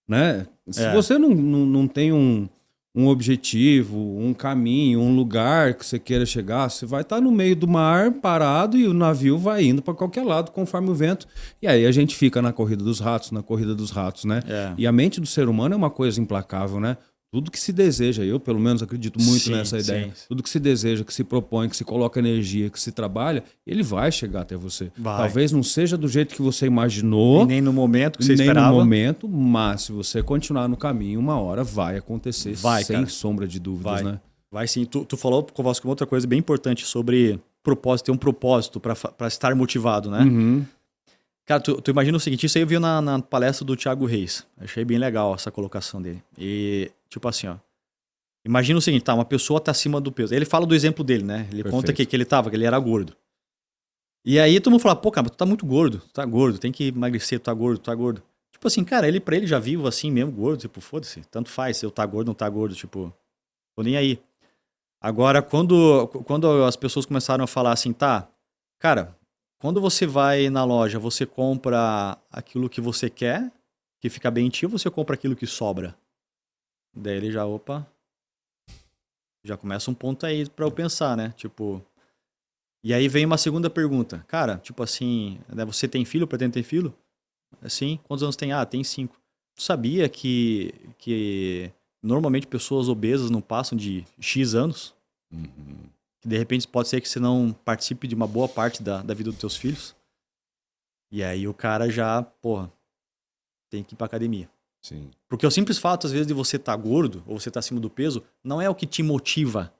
Né? Se você não tem um um objetivo, um caminho, um lugar que você queira chegar, você vai estar no meio do mar parado e o navio vai indo para qualquer lado conforme o vento. E aí a gente fica na corrida dos ratos, né? E a mente do ser humano é uma coisa implacável, né? Tudo que se deseja, eu pelo menos acredito muito nessa ideia, tudo que se deseja, que se propõe, que se coloca energia, que se trabalha, ele vai chegar até você. Talvez não seja do jeito que você imaginou. E nem no momento que você esperava. Nem no momento, mas se você continuar no caminho, uma hora vai acontecer, sem sombra de dúvidas, né? Vai sim. Tu falou com uma outra coisa bem importante sobre propósito, ter um propósito para estar motivado, né? Uhum. Cara, tu imagina o seguinte, isso aí eu vi na palestra do Thiago Reis. Achei bem legal essa colocação dele. E, tipo assim, ó. Imagina o seguinte, tá? Uma pessoa tá acima do peso. Ele fala do exemplo dele, né? Ele conta que ele era gordo. E aí todo mundo fala, pô, cara, tu tá muito gordo. Tu tá gordo, tem que emagrecer, tu tá gordo, tu tá gordo. Tipo assim, cara, pra ele já vivo assim mesmo, gordo. Tipo, foda-se, tanto faz se eu tá gordo ou não tá gordo. Tipo, tô nem aí. Agora, quando as pessoas começaram a falar assim, tá, cara... Quando você vai na loja, você compra aquilo que você quer, que fica bem em ti, ou você compra aquilo que sobra? Daí ele já começa um ponto aí pra eu pensar, né? Tipo, e aí vem uma segunda pergunta. Cara, tipo assim, né, você tem filho, pretende ter filho? Assim, quantos anos tem? Ah, tem 5. Tu sabia que normalmente pessoas obesas não passam de X anos? Uhum. De repente pode ser que você não participe de uma boa parte da vida dos teus filhos. E aí o cara já, porra, tem que ir pra academia. Sim. Porque o simples fato, às vezes, de você estar gordo ou você estar acima do peso, não é o que te motiva.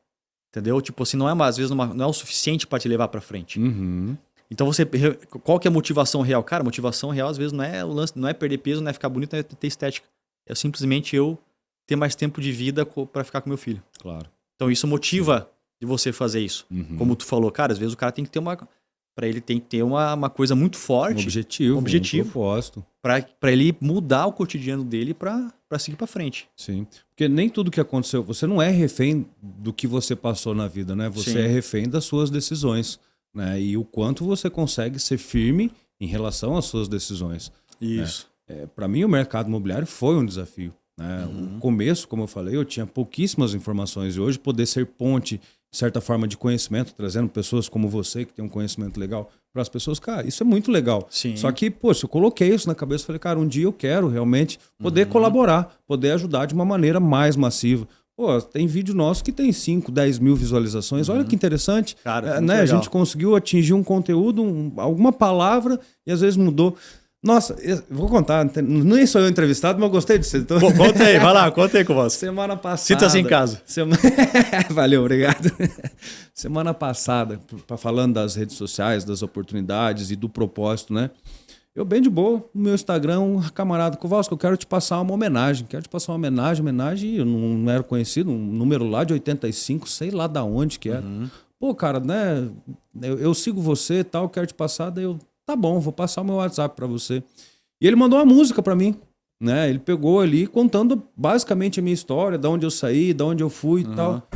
Entendeu? Tipo assim, não é, às vezes, não é o suficiente pra te levar pra frente. Uhum. Então qual que é a motivação real? Cara, a motivação real, às vezes, não é o lance, não é perder peso, não é ficar bonito, não é ter estética. É simplesmente eu ter mais tempo de vida pra ficar com meu filho. Claro. Então isso motiva de você fazer isso. Uhum. Como tu falou, cara, às vezes o cara tem que ter pra ele tem que ter uma coisa muito forte. Um objetivo. Um propósito. Pra ele mudar o cotidiano dele pra seguir pra frente. Sim. Porque nem tudo que aconteceu... Você não é refém do que você passou na vida, né? Você é refém das suas decisões, né? E o quanto você consegue ser firme em relação às suas decisões. Isso. Né? Para mim, o mercado imobiliário foi um desafio. Né? O começo, como eu falei, eu tinha pouquíssimas informações. E hoje poder ser ponte, de certa forma, de conhecimento, trazendo pessoas como você, que tem um conhecimento legal para as pessoas, cara, isso é muito legal. Sim. Só que, poxa, eu coloquei isso na cabeça e falei, cara, um dia eu quero realmente poder colaborar, poder ajudar de uma maneira mais massiva. Pô, tem vídeo nosso que tem 5, 10 mil visualizações. Olha que interessante. Cara, né? A gente conseguiu atingir um conteúdo, alguma palavra, e às vezes mudou. Nossa, eu vou contar, nem sou eu entrevistado, mas eu gostei disso. Então... Pô, conta aí, vai lá, conta aí com você. Semana passada... Sinta-se em casa. Valeu, obrigado. Semana passada, falando das redes sociais, das oportunidades e do propósito, né? Eu bem de boa, no meu Instagram, um camarada, Kowalski, eu quero te passar uma homenagem. Quero te passar uma homenagem, eu não era conhecido, um número lá de 85, sei lá da onde que era. Pô, cara, né? Eu sigo você e tal, quero te passar, daí eu... Tá bom, vou passar o meu WhatsApp para você. E ele mandou uma música para mim, né? Ele pegou ali contando basicamente a minha história, de onde eu saí, de onde eu fui e tal.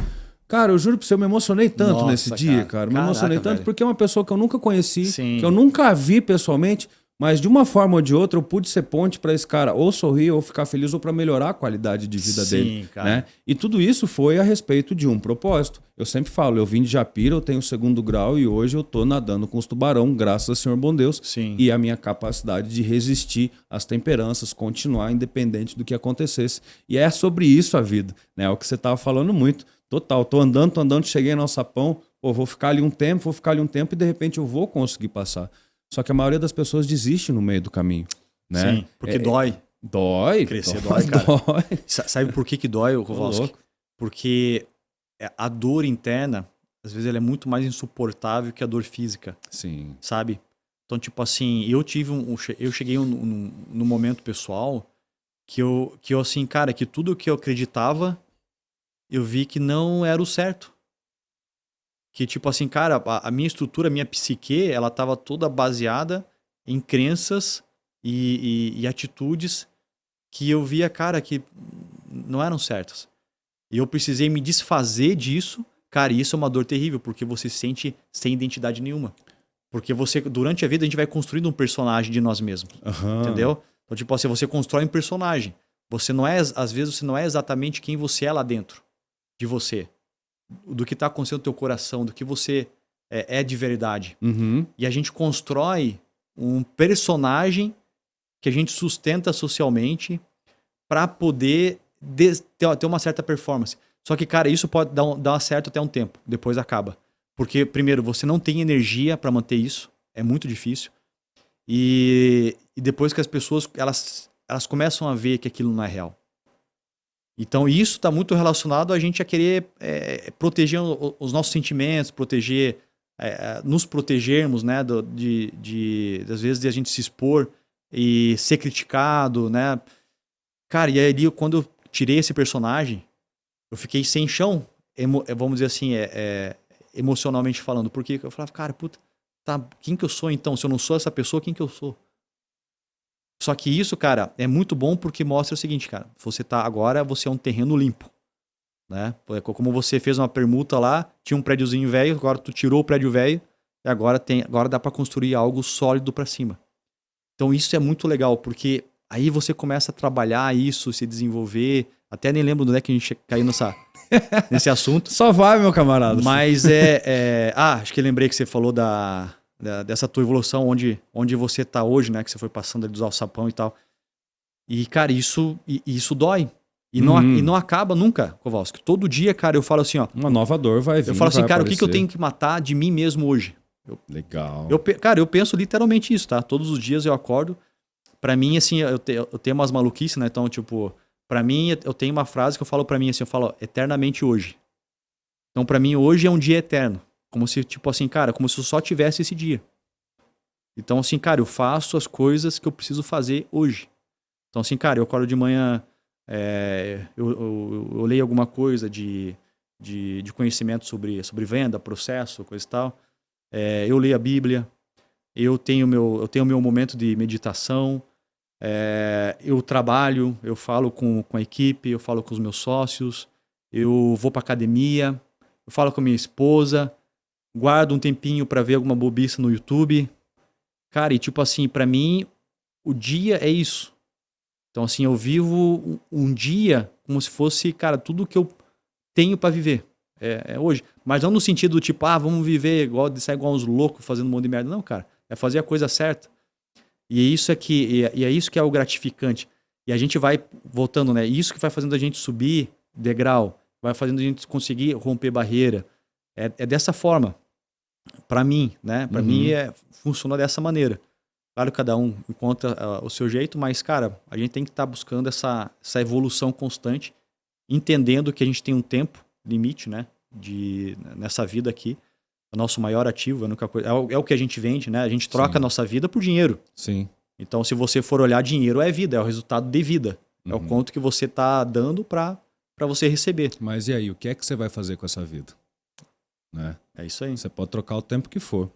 Cara, eu juro pra você, eu me emocionei tanto nesse dia, cara. Me emocionei tanto porque é uma pessoa que eu nunca conheci, que eu nunca vi pessoalmente, mas de uma forma ou de outra eu pude ser ponte para esse cara ou sorrir ou ficar feliz ou para melhorar a qualidade de vida dele. Cara. Né? E tudo isso foi a respeito de um propósito. Eu sempre falo, eu vim de Japira, eu tenho 2º grau e hoje eu tô nadando com os tubarão, graças ao Senhor bom Deus. E a minha capacidade de resistir às temperanças, continuar independente do que acontecesse. E é sobre isso a vida, né? É o que você tava falando muito. Total, tô andando, cheguei no Alçapão, pô, vou ficar ali um tempo e de repente eu vou conseguir passar. Só que a maioria das pessoas desiste no meio do caminho, né? Sim, porque dói. Dói. Crescer dói, cara. Dói. Sabe por que dói, o Kowalski? Porque a dor interna, às vezes, ela é muito mais insuportável que a dor física. Sim. Sabe? Então, tipo assim, eu cheguei num momento pessoal que eu assim, cara, que tudo que eu acreditava, eu vi que não era o certo. Que, tipo assim, cara, a minha estrutura, a minha psique, ela tava toda baseada em crenças e atitudes que eu via, cara, que não eram certas. E eu precisei me desfazer disso. Cara, e isso é uma dor terrível, porque você se sente sem identidade nenhuma. Porque você, durante a vida, a gente vai construindo um personagem de nós mesmos. Entendeu? Então, tipo assim, você constrói um personagem. às vezes você não é exatamente quem você é lá dentro de você. Do que está acontecendo no teu coração, do que você é de verdade. Uhum. E a gente constrói um personagem que a gente sustenta socialmente para poder ter uma certa performance. Só que, cara, isso pode dar certo até um tempo, depois acaba. Porque, primeiro, você não tem energia para manter isso, é muito difícil. E depois que as pessoas elas começam a ver que aquilo não é real. Então, isso está muito relacionado a gente a querer proteger os nossos sentimentos, nos protegermos, né, às vezes de a gente se expor e ser criticado, né? Cara, e aí quando eu tirei esse personagem, eu fiquei sem chão, vamos dizer assim, emocionalmente falando, porque eu falava, cara, puta, tá, quem que eu sou então? Se eu não sou essa pessoa, quem que eu sou? Só que isso, cara, é muito bom porque mostra o seguinte, cara, agora você é um terreno limpo, né? Como você fez uma permuta lá, tinha um prédiozinho velho, agora tu tirou o prédio velho e agora dá para construir algo sólido para cima. Então isso é muito legal, porque aí você começa a trabalhar isso, se desenvolver. Até nem lembro onde é que a gente caiu nesse assunto. Só vai, meu camarada. Mas acho que lembrei que você falou dessa tua evolução, onde você tá hoje, né? Que você foi passando ali dos alçapão e tal. E, cara, isso dói. E não acaba nunca, Kowalski. Todo dia, cara, eu falo assim, ó. Uma nova dor vai vir. Eu falo assim, cara, o que eu tenho que matar de mim mesmo hoje? Legal. Cara, eu penso literalmente isso, tá? Todos os dias eu acordo. Pra mim, assim, eu tenho umas maluquices, né? Então, tipo, pra mim, eu tenho uma frase que eu falo pra mim, assim, eu falo, ó, eternamente hoje. Então, pra mim, hoje é um dia eterno. Como se, tipo assim, cara, como se eu só tivesse esse dia. Então, assim, cara, eu faço as coisas que eu preciso fazer hoje. Então, assim, cara, eu acordo de manhã, eu leio alguma coisa de conhecimento sobre venda, processo, coisa e tal. Eu leio a Bíblia. Eu tenho meu momento de meditação. Eu trabalho, eu falo com a equipe, eu falo com os meus sócios, eu vou pra academia, eu falo com a minha esposa, guardo um tempinho pra ver alguma bobiça no YouTube. Cara, e tipo assim, pra mim, o dia é isso. Então assim, eu vivo um dia como se fosse, cara, tudo que eu tenho pra viver. É hoje. Mas não no sentido tipo, vamos viver sair igual uns loucos fazendo um monte de merda. Não, cara. É fazer a coisa certa. E é isso que é o gratificante. E a gente vai voltando, né? Isso que vai fazendo a gente subir degrau, vai fazendo a gente conseguir romper barreira. É dessa forma. Pra mim, né? Pra mim funciona dessa maneira. Claro que cada um encontra o seu jeito, mas, cara, a gente tem que estar buscando essa evolução constante, entendendo que a gente tem um tempo limite, né? Nessa vida aqui. O nosso maior ativo, é o que a gente vende, né? A gente troca a nossa vida por dinheiro. Sim. Então, se você for olhar, dinheiro é vida, é o resultado de vida. É o quanto que você tá dando para você receber. Mas e aí, o que é que você vai fazer com essa vida? Né? É isso aí. Você pode trocar o tempo que for.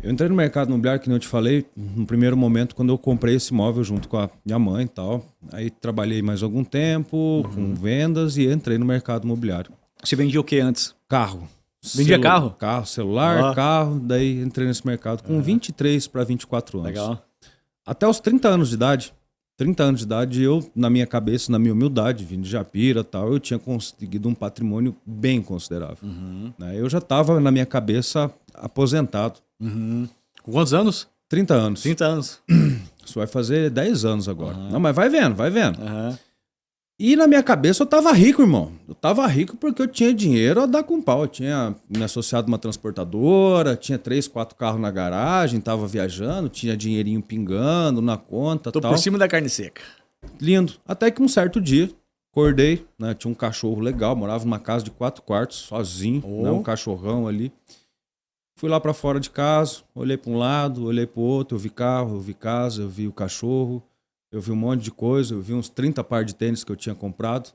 Eu entrei no mercado imobiliário, que nem eu te falei, no primeiro momento, quando eu comprei esse imóvel junto com a minha mãe e tal. Aí trabalhei mais algum tempo com vendas e entrei no mercado imobiliário. Você vendia o que antes? Carro. Vendia carro? Carro, celular, carro. Daí entrei nesse mercado com 23 para 24 anos. Legal. Até os 30 anos de idade. 30 anos de idade, eu, na minha cabeça, na minha humildade, vindo de Japira e tal, eu tinha conseguido um patrimônio bem considerável. Né? Eu já estava, na minha cabeça, aposentado. Com quantos anos? 30 anos. 30 anos. Isso vai fazer 10 anos agora. Não, mas vai vendo, vai vendo. Uhum. E na minha cabeça eu tava rico, irmão. Eu tava rico porque eu tinha dinheiro a dar com pau. Eu tinha me associado a uma transportadora, tinha 3, 4 carros na garagem, tava viajando, tinha dinheirinho pingando na conta. Tô tal. por cima da carne seca. Lindo. Até que um certo dia, acordei, né? Tinha um cachorro legal, morava numa casa de 4 quartos, sozinho, né? Um cachorrão ali. Fui lá pra fora de casa, olhei pra um lado, olhei pro outro, eu vi carro, eu vi casa, eu vi o cachorro. Eu vi um monte de coisa, eu vi uns 30 par de tênis que eu tinha comprado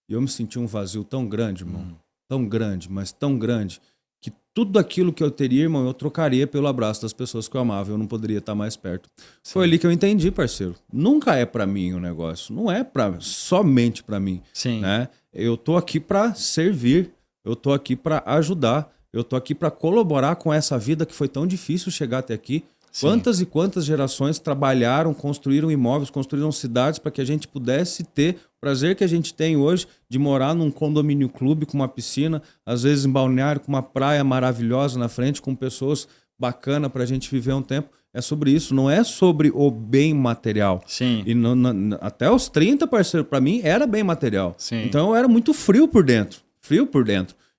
e eu me senti um vazio tão grande, irmão. Tão grande, mas tão grande, que tudo aquilo que eu teria, irmão, eu trocaria pelo abraço das pessoas que eu amava, eu não poderia estar mais perto. Sim. Foi ali que eu entendi, parceiro. Nunca é pra mim o negócio, não é somente pra mim. Sim. Né? Eu tô aqui pra servir, eu tô aqui pra ajudar, eu tô aqui pra colaborar com essa vida que foi tão difícil chegar até aqui. Sim. Quantas e quantas gerações trabalharam, construíram imóveis, construíram cidades para que a gente pudesse ter o prazer que a gente tem hoje de morar num condomínio clube com uma piscina, às vezes em Balneário, com uma praia maravilhosa na frente, com pessoas bacanas para a gente viver um tempo. É sobre isso, não é sobre o bem material. Sim. E até os 30, parceiro, para mim era bem material. Sim. Então eu era muito frio por dentro.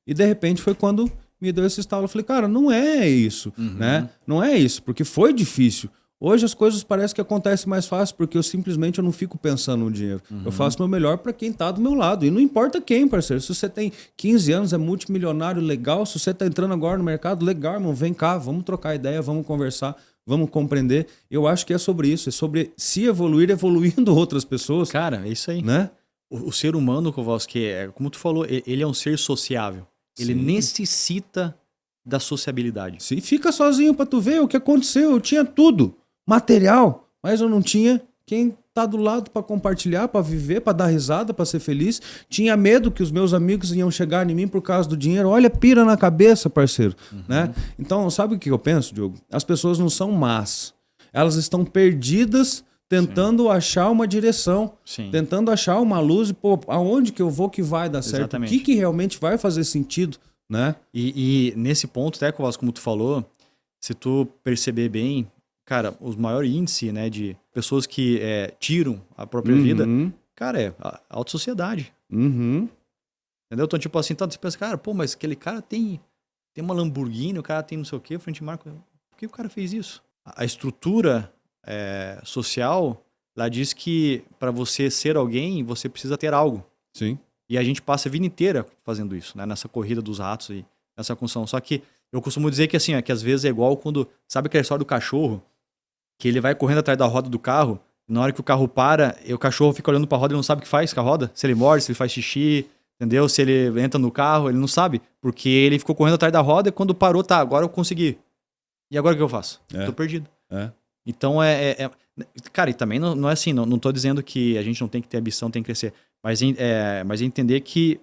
E de repente foi quando me deu esse estalo. Eu falei, cara, não é isso, né? Não é isso, porque foi difícil. Hoje as coisas parecem que acontecem mais fácil, porque eu não fico pensando no dinheiro. Eu faço o meu melhor para quem tá do meu lado. E não importa quem, parceiro. Se você tem 15 anos, é multimilionário, legal. Se você tá entrando agora no mercado, legal, irmão. Vem cá, vamos trocar ideia, vamos conversar, vamos compreender. Eu acho que é sobre isso. É sobre se evoluir, evoluindo outras pessoas. Cara, é isso aí. Né? O ser humano, Kowalski, como tu falou, ele é um ser sociável. Ele necessita da sociabilidade. Se fica sozinho pra tu ver o que aconteceu. Eu tinha tudo, material, mas eu não tinha quem tá do lado pra compartilhar, pra viver, pra dar risada, pra ser feliz. Tinha medo que os meus amigos iam chegar em mim por causa do dinheiro. Olha, pira na cabeça, parceiro. Né? Então, sabe o que eu penso, Diogo? As pessoas não são más. Elas estão perdidas tentando achar uma direção, tentando achar uma luz e, pô, aonde que eu vou que vai dar certo? Exatamente. O que realmente vai fazer sentido, né? E nesse ponto, até, Kowalski, como tu falou, se tu perceber bem, cara, os maiores índices, né, de pessoas que tiram a própria vida, cara, é a alta sociedade. Entendeu? Então, tipo assim, você pensa, cara, pô, mas aquele cara tem uma Lamborghini, o cara tem não sei o quê, frente marca, por que o cara fez isso? A estrutura social, ela diz que para você ser alguém, você precisa ter algo. Sim. E a gente passa a vida inteira fazendo isso, né? Nessa corrida dos ratos e nessa construção. Só que eu costumo dizer que assim, que às vezes é igual quando, sabe aquela história do cachorro, que ele vai correndo atrás da roda do carro, e na hora que o carro para, e o cachorro fica olhando pra roda, ele não sabe o que faz com a roda, se ele morde, se ele faz xixi, entendeu? Se ele entra no carro, ele não sabe, porque ele ficou correndo atrás da roda e quando parou, tá, agora eu consegui. E agora o que eu faço? Tô perdido. Então cara, e também não é assim, não tô dizendo que a gente não tem que ter ambição, tem que crescer, mas entender que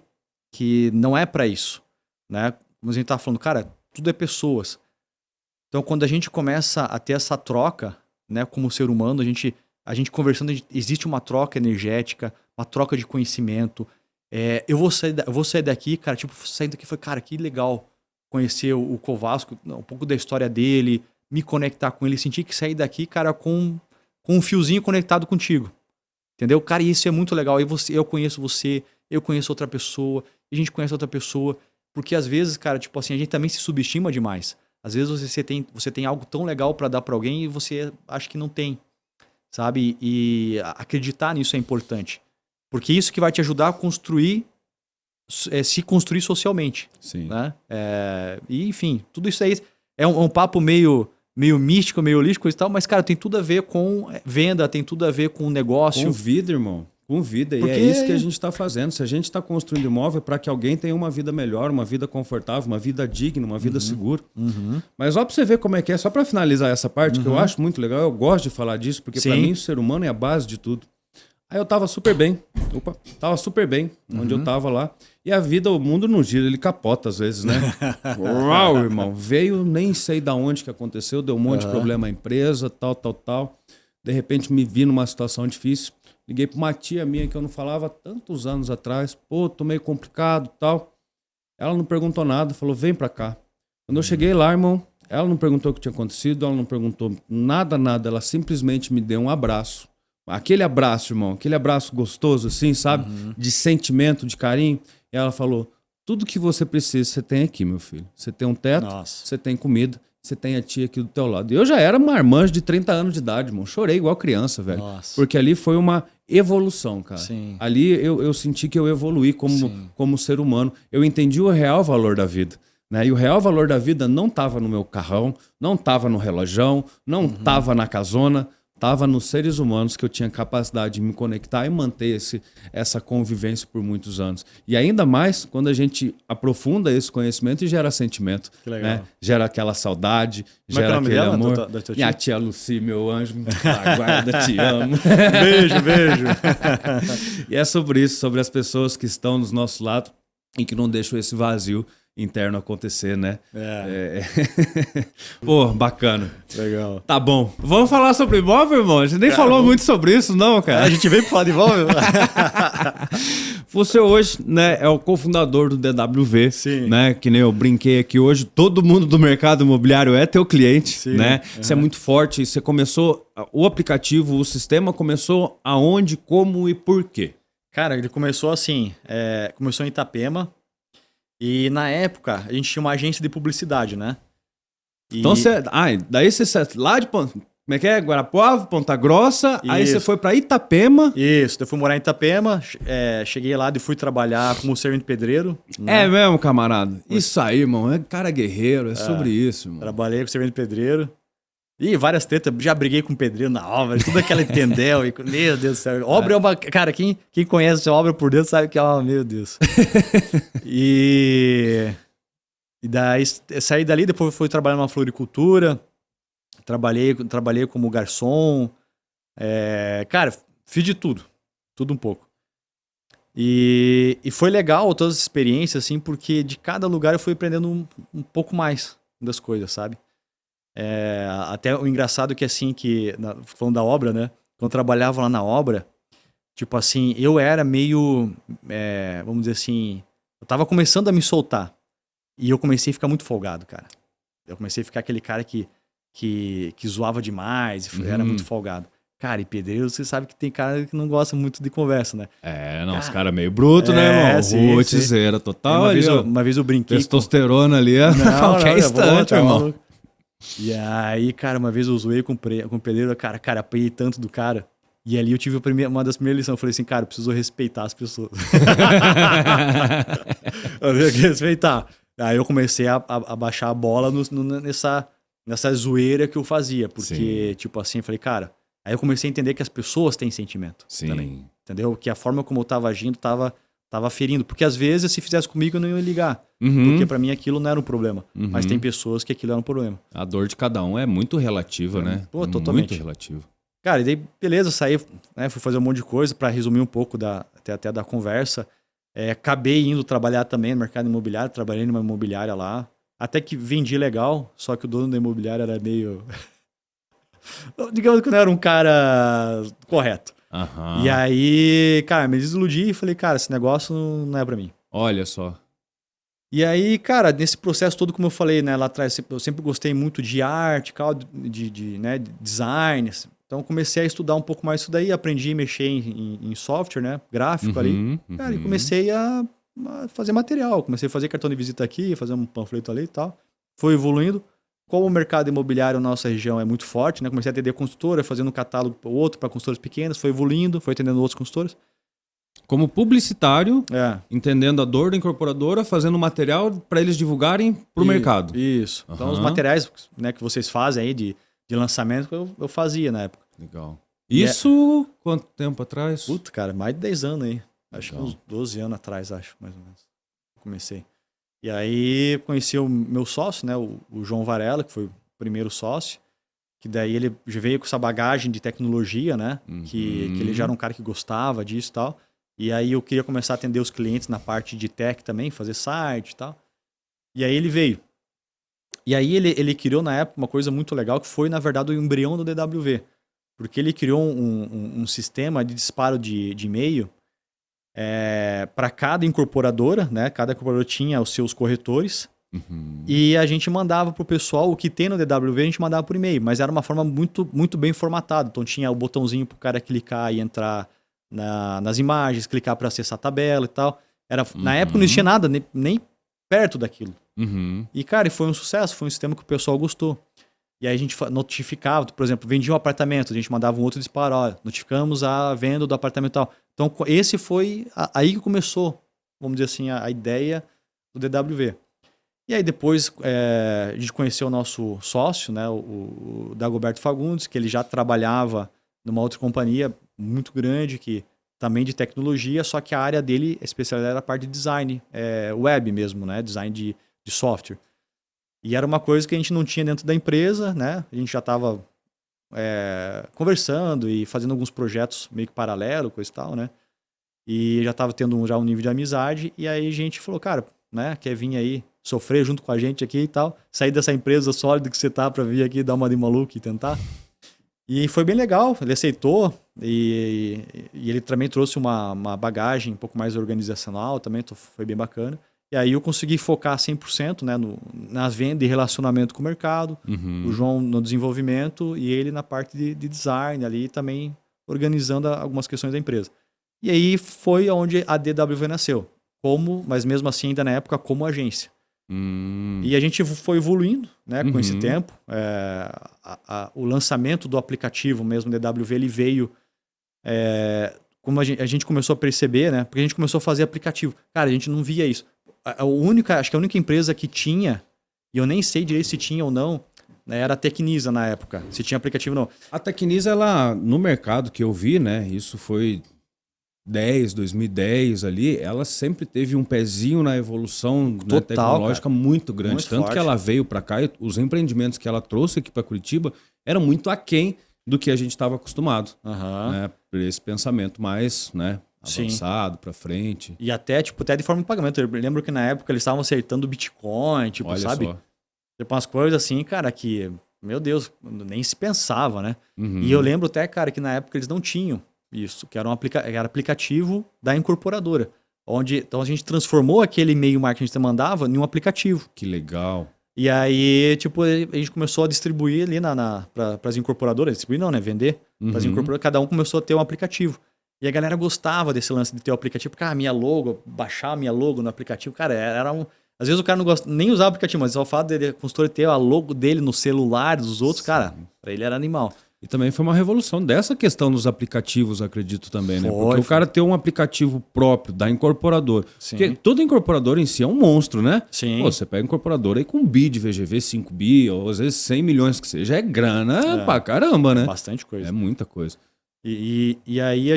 não é pra isso, né? Como a gente tá falando, cara, tudo é pessoas. Então quando a gente começa a ter essa troca, né, como ser humano, a gente conversando, existe uma troca energética, uma troca de conhecimento. Eu vou sair daqui, cara, tipo, saindo daqui, foi, cara, que legal conhecer o Kowalski, um pouco da história dele, me conectar com ele, sentir que sair daqui, cara, com um fiozinho conectado contigo. Entendeu? Cara, isso é muito legal. Eu conheço você, eu conheço outra pessoa, a gente conhece outra pessoa. Porque às vezes, cara, tipo assim, a gente também se subestima demais. Às vezes você tem algo tão legal pra dar pra alguém e você acha que não tem. Sabe? E acreditar nisso é importante. Porque isso que vai te ajudar a construir, se construir socialmente. Sim. Né? E enfim, tudo isso aí é um papo meio místico, meio holístico e tal, mas, cara, tem tudo a ver com venda, tem tudo a ver com negócio. Com vida, irmão. Com vida. Porque e é isso que a gente está fazendo. Se a gente está construindo imóvel para que alguém tenha uma vida melhor, uma vida confortável, uma vida digna, uma vida segura. Mas só para você ver como é que é, só para finalizar essa parte, que eu acho muito legal, eu gosto de falar disso, porque para mim o ser humano é a base de tudo. Aí eu tava super bem. Onde eu tava lá. E a vida, o mundo não gira, ele capota às vezes, né? Uau, irmão. Veio, nem sei da onde que aconteceu, deu um monte de problema à empresa, tal. De repente me vi numa situação difícil. Liguei pra uma tia minha que eu não falava há tantos anos atrás. Pô, tô meio complicado, tal. Ela não perguntou nada, falou, vem pra cá. Quando eu cheguei lá, irmão, ela não perguntou o que tinha acontecido, ela não perguntou nada. Ela simplesmente me deu um abraço. Aquele abraço, irmão, aquele abraço gostoso, assim, sabe? De sentimento, de carinho. E ela falou, tudo que você precisa, você tem aqui, meu filho. Você tem um teto, você tem comida, você tem a tia aqui do teu lado. E eu já era marmanjo de 30 anos de idade, irmão. Chorei igual criança, velho. Nossa. Porque ali foi uma evolução, cara. Sim. Ali eu senti que eu evoluí como ser humano. Eu entendi o real valor da vida. Né? E o real valor da vida não estava no meu carrão, não estava no relojão, não estava na casona. Estava nos seres humanos que eu tinha capacidade de me conectar e manter essa convivência por muitos anos. E ainda mais quando a gente aprofunda esse conhecimento e gera sentimento. Que legal. Né? Gera aquela saudade, gera aquele amor. Minha tia Lucy, meu anjo, aguarda, te amo. Beijo. E é sobre isso, sobre as pessoas que estão do nosso lado e que não deixam esse vazio. interno acontecer, né? É. Pô, bacana. Legal. Tá bom. Vamos falar sobre imóvel, irmão? A gente nem falou muito sobre isso, não, cara. A gente veio pra falar de imóvel? Você hoje, né, é o cofundador do DWV, Sim. né? Que nem eu brinquei aqui hoje, todo mundo do mercado imobiliário é teu cliente, Sim. né? Você é muito forte, você começou, o aplicativo, o sistema começou aonde, como e por quê? Cara, ele começou assim, começou em Itapema e na época a gente tinha uma agência de publicidade, né? Então você, daí você lá de como é que é? Guarapuava, Ponta Grossa, aí você foi pra Itapema. Isso, eu fui morar em Itapema, cheguei lá e fui trabalhar como servente pedreiro. Né? É mesmo, camarada? Isso aí, irmão, é cara guerreiro, é sobre isso, irmão. Trabalhei como servente pedreiro. E várias tretas, já briguei com o pedreiro na obra, tudo aquela entendeu. Meu Deus do céu. Obra é uma. Cara, quem conhece a obra por dentro sabe que é uma. Meu Deus. E daí saí dali, depois fui trabalhar numa floricultura. Trabalhei como garçom. Cara, fiz de tudo. Tudo um pouco. E foi legal todas as experiências, assim, porque de cada lugar eu fui aprendendo um pouco mais das coisas, sabe? Até o engraçado que assim, falando da obra, né? Quando eu trabalhava lá na obra, tipo assim, eu era meio, vamos dizer assim, eu tava começando a me soltar. E eu comecei a ficar muito folgado, cara. Eu comecei a ficar aquele cara que zoava demais, era muito folgado. Cara, e pedreiro, você sabe que tem cara que não gosta muito de conversa, né? Os caras meio bruto, né, irmão? Rotizeira total. Uma vez eu brinquei. Testosterona ali é qualquer instante, irmão. E aí, cara, uma vez eu zoei com o pedreiro, cara, apanhei tanto do cara. E ali eu tive uma das primeiras lições. Eu falei assim, cara, eu preciso respeitar as pessoas. Eu tenho que respeitar. Aí eu comecei a baixar a bola nessa zoeira que eu fazia. Porque, tipo assim, eu falei, cara... Aí eu comecei a entender que as pessoas têm sentimento também. Entendeu? Que a forma como eu tava agindo tava ferindo. Porque às vezes, se fizesse comigo, eu não ia ligar. Porque pra mim aquilo não era um problema. Mas tem pessoas que aquilo era um problema. A dor de cada um é muito relativa, né? Pô, totalmente. Muito relativa. Cara, e daí, beleza, saí, né, fui fazer um monte de coisa pra resumir um pouco até da conversa. Acabei indo trabalhar também no mercado imobiliário, trabalhei numa imobiliária lá. Até que vendi legal, só que o dono da imobiliária era meio... Digamos que não era um cara correto. E aí, cara, me desiludi e falei, cara, esse negócio não é pra mim. Olha só. E aí, cara, nesse processo todo, como eu falei, né, lá atrás, eu sempre gostei muito de arte, de design. Então, comecei a estudar um pouco mais isso daí, aprendi a mexer em software, né, gráfico ali. Cara, e comecei a fazer material. Comecei a fazer cartão de visita aqui, fazer um panfleto ali e tal. Foi evoluindo. Como o mercado imobiliário na nossa região é muito forte, né? Comecei a atender consultora, fazendo um catálogo outro para consultoras pequenas, foi evoluindo, foi atendendo outros consultores. Como publicitário, entendendo a dor da incorporadora, fazendo material para eles divulgarem para o mercado. Isso. Então, os materiais, né, que vocês fazem aí de lançamento, eu fazia na época. Legal. Isso quanto tempo atrás? Puta, cara, mais de 10 anos aí. Acho que uns 12 anos atrás, mais ou menos. Comecei. E aí conheci o meu sócio, né, o João Varela, que foi o primeiro sócio, que daí ele já veio com essa bagagem de tecnologia, né, que ele já era um cara que gostava disso e tal. E aí eu queria começar a atender os clientes na parte de tech também, fazer site e tal. E aí ele veio. E aí ele criou na época uma coisa muito legal, que foi, na verdade, o embrião do DWV. Porque ele criou um sistema de disparo de e-mail para cada incorporadora, né? Cada incorporadora tinha os seus corretores. E a gente mandava pro pessoal o que tem no DWV, a gente mandava por e-mail. Mas era uma forma muito, muito bem formatada. Então tinha o botãozinho pro cara clicar e entrar nas imagens, clicar para acessar a tabela e tal. Na época não existia nada, nem perto daquilo. E, cara, foi um sucesso, foi um sistema que o pessoal gostou. E aí a gente notificava, por exemplo, vendia um apartamento, a gente mandava um outro disparo, ó, notificamos a venda do apartamento e tal. Então, esse foi aí que começou, vamos dizer assim, a ideia do DWV. E aí depois a gente conheceu o nosso sócio, né, o Dagoberto Fagundes, que ele já trabalhava numa outra companhia muito grande, que também de tecnologia, só que a área dele, a especialidade era a parte de design, web mesmo, né, design de software. E era uma coisa que a gente não tinha dentro da empresa, né? A gente já estava conversando e fazendo alguns projetos meio que paralelo, coisa e tal, né? E já estava tendo já um nível de amizade. E aí a gente falou, cara, né? Quer vir aí sofrer junto com a gente aqui e tal. Sair dessa empresa sólida que você tá pra vir aqui dar uma de maluco e tentar. E foi bem legal, ele aceitou e ele também trouxe uma bagagem um pouco mais organizacional também, foi bem bacana. E aí eu consegui focar 100%, né, nas vendas e relacionamento com o mercado, o João no desenvolvimento e ele na parte de design ali também organizando algumas questões da empresa. E aí foi onde a DWV nasceu, mas mesmo assim ainda na época como agência. E a gente foi evoluindo, né, com esse tempo. O lançamento do aplicativo mesmo DWV, ele veio... como a gente começou a perceber, né, porque a gente começou a fazer aplicativo. Cara, a gente não via isso. Acho que a única empresa que tinha, e eu nem sei direito se tinha ou não, né, era a Tecnisa na época, se tinha aplicativo ou não. A Tecnisa, ela, no mercado que eu vi, né, isso foi 2010 ali, ela sempre teve um pezinho na evolução, né, tecnológica, cara, muito grande. Muito tanto forte. Que ela veio para cá e os empreendimentos que ela trouxe aqui para Curitiba eram muito aquém do que a gente estava acostumado. Né, por esse pensamento mais, né, avançado, para frente. E até de forma de pagamento. Eu lembro que na época eles estavam acertando o Bitcoin, tipo, olha, sabe? Só. Tipo, umas coisas assim, cara, que, meu Deus, nem se pensava, né? E eu lembro até, cara, que na época eles não tinham isso, que era era aplicativo da incorporadora. Então a gente transformou aquele e-mail marketing que a gente mandava em um aplicativo. Que legal. E aí, tipo, a gente começou a distribuir ali para as incorporadoras. Distribuir não, né? Vender. Para as incorporadoras, cada um começou a ter um aplicativo. E a galera gostava desse lance de ter o aplicativo, porque a minha logo, baixar a minha logo no aplicativo, cara, era um... Às vezes o cara não gosta nem usar o aplicativo, mas só o fato de a consultora ter a logo dele no celular dos outros, cara, pra ele era animal. E também foi uma revolução dessa questão dos aplicativos, acredito também, né? Porque o cara ter um aplicativo próprio da incorporadora. Sim. Porque todo incorporador em si é um monstro, né? Sim. Pô, você pega a incorporadora aí com 1 bi de VGV, 5 bi, ou às vezes 100 milhões que seja, é grana pra caramba, né? Bastante coisa. É muita coisa. E aí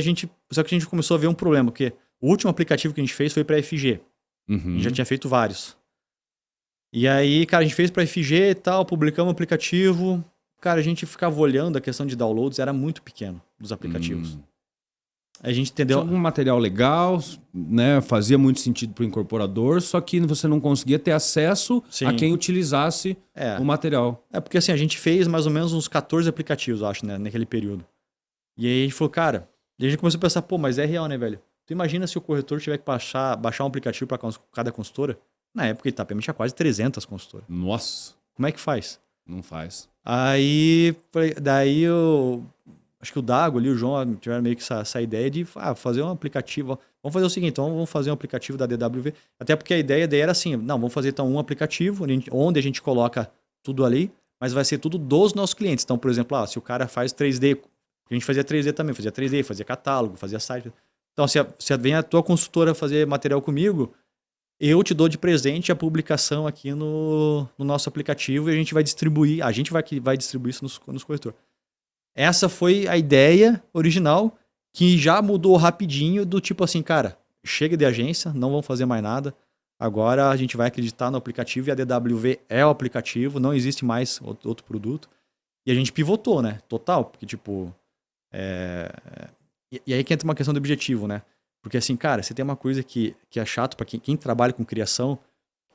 só que a gente começou a ver um problema, porque o último aplicativo que a gente fez foi pra FG. A gente já tinha feito vários. E aí, cara, a gente fez pra FG e tal, publicamos o aplicativo. Cara, a gente ficava olhando a questão de downloads, era muito pequeno dos aplicativos. A gente entendeu... Tinha algum material legal, né? Fazia muito sentido pro incorporador, só que você não conseguia ter acesso a quem utilizasse o material. Porque assim, a gente fez mais ou menos uns 14 aplicativos, eu acho, né, naquele período. E aí a gente falou, cara... E a gente começou a pensar, pô, mas é real, né, velho? Tu imagina se o corretor tiver que baixar um aplicativo para cada consultora? Na época, Itapema tinha quase 300 consultoras. Nossa! Como é que faz? Não faz. Aí, daí acho que o Dago ali, o João, tiveram meio que essa ideia de fazer um aplicativo. Vamos fazer o seguinte, então vamos fazer um aplicativo da DWV. Até porque a ideia daí era assim, não, vamos fazer então um aplicativo onde a gente coloca tudo ali, mas vai ser tudo dos nossos clientes. Então, por exemplo, se o cara faz 3D, a gente fazia 3D também, fazia catálogo, fazia site. Então, se vem a tua consultora fazer material comigo, eu te dou de presente a publicação aqui no nosso aplicativo e a gente vai distribuir, vai distribuir isso nos corretores. Essa foi a ideia original, que já mudou rapidinho do tipo assim, cara, chega de agência, não vamos fazer mais nada, agora a gente vai acreditar no aplicativo e a DWV é o aplicativo, não existe mais outro produto. E a gente pivotou, né? Total, porque tipo... E aí que entra uma questão de objetivo, né? Porque assim, cara, você tem uma coisa que é chato pra quem trabalha com criação,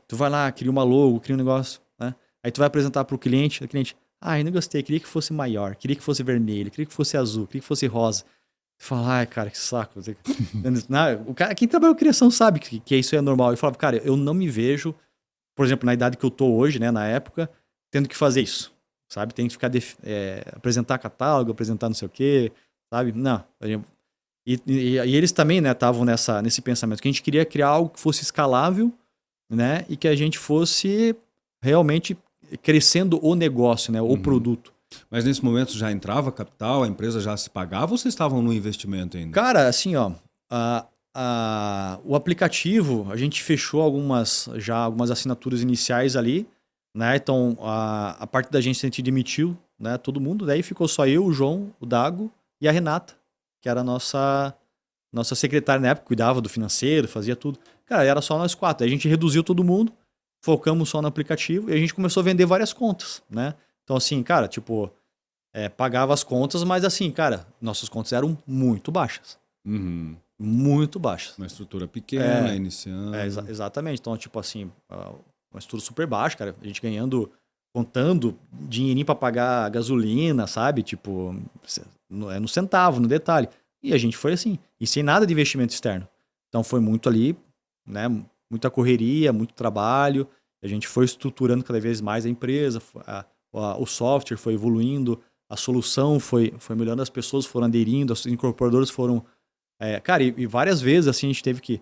tu vai lá, cria uma logo, cria um negócio, né? Aí tu vai apresentar pro cliente, eu não gostei, queria que fosse maior, queria que fosse vermelho, queria que fosse azul, queria que fosse rosa. Tu fala, cara, que saco. Quem trabalha com criação sabe que isso é normal. Eu falava, cara, eu não me vejo, por exemplo, na idade que eu tô hoje, né, na época, tendo que fazer isso, sabe? Tem que ficar, apresentar catálogo, apresentar não sei o quê, sabe? Não, E eles também, né, estavam nesse pensamento que a gente queria criar algo que fosse escalável, né, e que a gente fosse realmente crescendo o negócio, né, o produto. Mas nesse momento já entrava capital, a empresa já se pagava ou vocês estavam no investimento ainda? Cara, assim, ó, o aplicativo, a gente fechou algumas assinaturas iniciais ali, né, então a parte da agência a gente demitiu, né, todo mundo, daí ficou só eu, o João, o Dago e a Renata, que era a nossa secretária na época, cuidava do financeiro, fazia tudo. Cara, era só nós 4. Aí a gente reduziu todo mundo, focamos só no aplicativo e a gente começou a vender várias contas, né? Então, assim, cara, tipo, pagava as contas, mas assim, cara, nossas contas eram muito baixas. Muito baixas. Uma estrutura pequena, iniciando. Exatamente. Então, tipo assim, uma estrutura super baixa, cara. A gente ganhando, contando dinheirinho pra pagar gasolina, sabe? Tipo, no centavo, no detalhe. E a gente foi assim, e sem nada de investimento externo. Então foi muito ali, né? Muita correria, muito trabalho. A gente foi estruturando cada vez mais a empresa, o software foi evoluindo, a solução foi melhorando, as pessoas foram aderindo, os incorporadores foram... cara, e várias vezes assim a gente teve que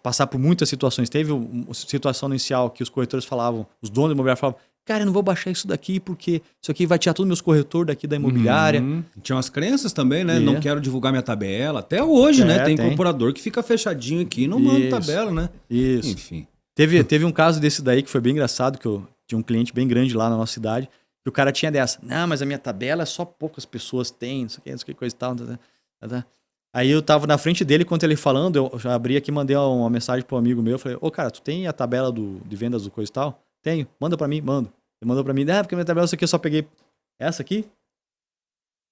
passar por muitas situações. Teve uma situação inicial que os corretores falavam, os donos da imobiliária falavam, cara, eu não vou baixar isso daqui porque isso aqui vai tirar todos os meus corretores daqui da imobiliária. Tinha umas crenças também, né? Não quero divulgar minha tabela. Até hoje, né? Tem incorporador que fica fechadinho aqui e não manda tabela, né? Isso. Enfim. Teve um caso desse daí que foi bem engraçado, que eu tinha um cliente bem grande lá na nossa cidade, que o cara tinha dessa, não, mas a minha tabela só poucas pessoas têm, não sei o que, coisa e tal. Aí eu tava na frente dele, enquanto ele falando, eu já abri aqui, mandei uma mensagem pro amigo meu, falei, cara, tu tem a tabela de vendas do coisa e tal? Tenho, manda pra mim, mando. Ele mandou pra mim, porque a minha tabela, isso aqui eu só peguei essa aqui.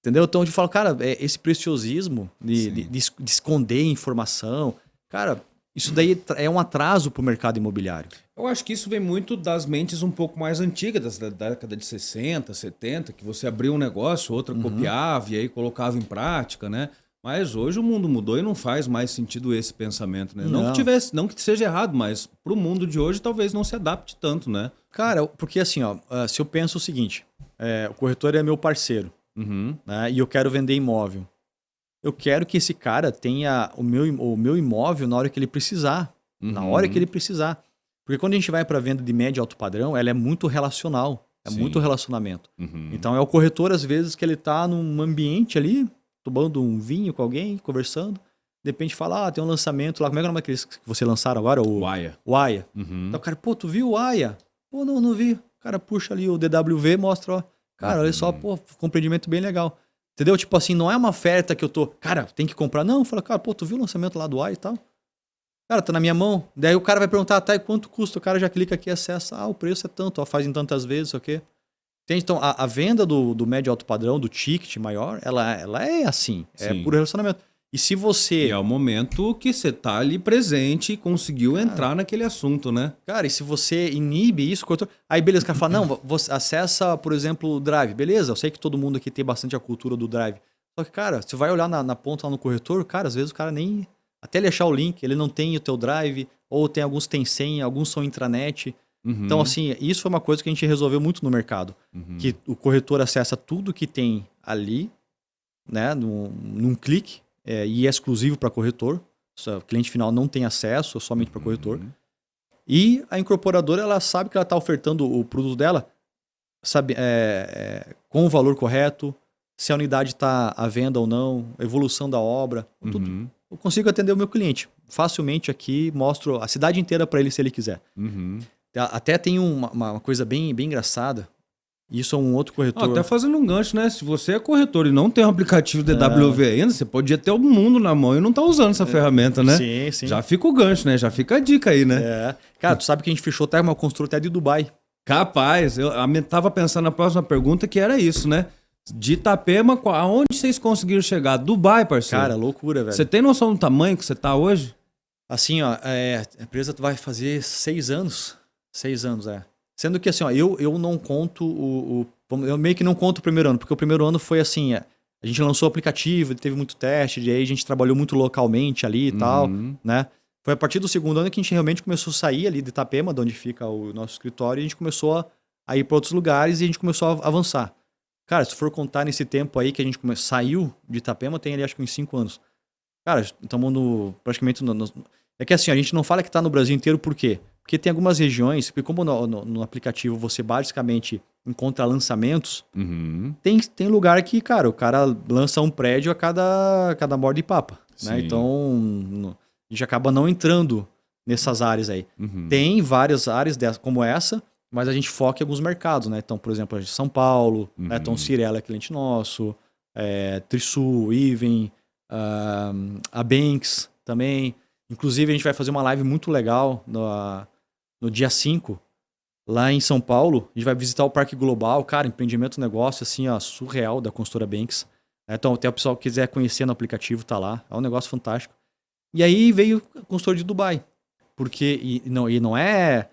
Entendeu? Então eu falo, cara, esse preciosismo de esconder informação, cara, isso daí é um atraso pro mercado imobiliário. Eu acho que isso vem muito das mentes um pouco mais antigas, da década de 60, 70, que você abria um negócio, outra copiava e aí colocava em prática, né? Mas hoje o mundo mudou e não faz mais sentido esse pensamento, né? Não que seja errado, mas pro mundo de hoje talvez não se adapte tanto, né? Cara, porque assim, se eu penso o seguinte, o corretor é meu parceiro, né, e eu quero vender imóvel. Eu quero que esse cara tenha o meu imóvel na hora que ele precisar. Na hora que ele precisar. Porque quando a gente vai para venda de médio e alto padrão, ela é muito relacional. Muito relacionamento. Então é o corretor, às vezes, que ele tá num ambiente ali, tomando um vinho com alguém, conversando. De repente fala, tem um lançamento lá. Como é que é o nome daqueles que você lançaram agora? O Aya. O Aya. Então o cara, pô, tu viu o Aya? Pô, não vi. O cara puxa ali o DWV, mostra, ó. Cara, olha só, pô, compreendimento bem legal. Entendeu? Tipo assim, não é uma oferta que eu tô... Cara, tem que comprar. Não, fala, cara, pô, tu viu o lançamento lá do Aya e tal? Cara, tá na minha mão. Daí o cara vai perguntar, tá, e quanto custa? O cara já clica aqui e acessa. O preço é tanto, ó, faz em tantas vezes, o quê? Entende? Então, a venda do médio alto padrão, do ticket maior, ela é assim. É por relacionamento. E se você... E é o momento que você tá ali presente e conseguiu entrar naquele assunto, né? Cara, e se você inibe isso... Aí, beleza, o cara fala, não, você acessa, por exemplo, o Drive. Beleza, eu sei que todo mundo aqui tem bastante a cultura do Drive. Só que, cara, você vai olhar na ponta lá no corretor, cara, às vezes o cara nem... Até ele achar o link, ele não tem o teu Drive, ou tem alguns tem senha, alguns são intranet. Então, assim, isso foi uma coisa que a gente resolveu muito no mercado. Que o corretor acessa tudo que tem ali, né, num clique, e é exclusivo para corretor. O cliente final não tem acesso, é somente para corretor. E a incorporadora, ela sabe que ela está ofertando o produto dela, sabe, com o valor correto, se a unidade está à venda ou não, a evolução da obra, tudo. Eu consigo atender o meu cliente. Facilmente aqui, mostro a cidade inteira para ele se ele quiser. Até tem uma coisa bem engraçada. Isso é um outro corretor. Até fazendo um gancho, né? Se você é corretor e não tem um aplicativo DWV ainda, você podia ter o mundo na mão e não tá usando essa ferramenta, né? Sim. Já fica o gancho, né? Já fica a dica aí, né? Cara, tu sabe que a gente fechou até uma construtora até de Dubai. Capaz. Eu tava pensando na próxima pergunta que era isso, né? De Itapema, aonde vocês conseguiram chegar? Dubai, parceiro. Cara, loucura, velho. Você tem noção do tamanho que você tá hoje? Assim, ó, a empresa vai fazer 6 anos. 6 anos, Sendo que assim, ó, eu não conto eu meio que não conto o primeiro ano, porque o primeiro ano foi assim, a gente lançou o aplicativo, teve muito teste, e aí a gente trabalhou muito localmente ali e tal, né? Foi a partir do segundo ano que a gente realmente começou a sair ali de Itapema, de onde fica o nosso escritório, e a gente começou a ir para outros lugares e a gente começou a avançar. Cara, se for contar nesse tempo aí que a gente saiu de Itapema, tem ali acho que uns 5 anos. Cara, estamos praticamente É que assim, a gente não fala que tá no Brasil inteiro, por quê? Porque tem algumas regiões, porque como no aplicativo você basicamente encontra lançamentos, tem lugar que, cara, o cara lança um prédio a cada morda de papa, né? Então, a gente acaba não entrando nessas áreas aí. Tem várias áreas como essa, mas a gente foca em alguns mercados, né? Então, por exemplo, a gente São Paulo, né? Então Cirela é cliente nosso, Trisul, Even, a Banks também. Inclusive, a gente vai fazer uma live muito legal no dia 5, lá em São Paulo. A gente vai visitar o Parque Global. Cara, empreendimento, negócio, assim, ó, surreal da consultora Banks. Então, até o pessoal que quiser conhecer no aplicativo, tá lá. É um negócio fantástico. E aí veio a consultora de Dubai. Porque, e não é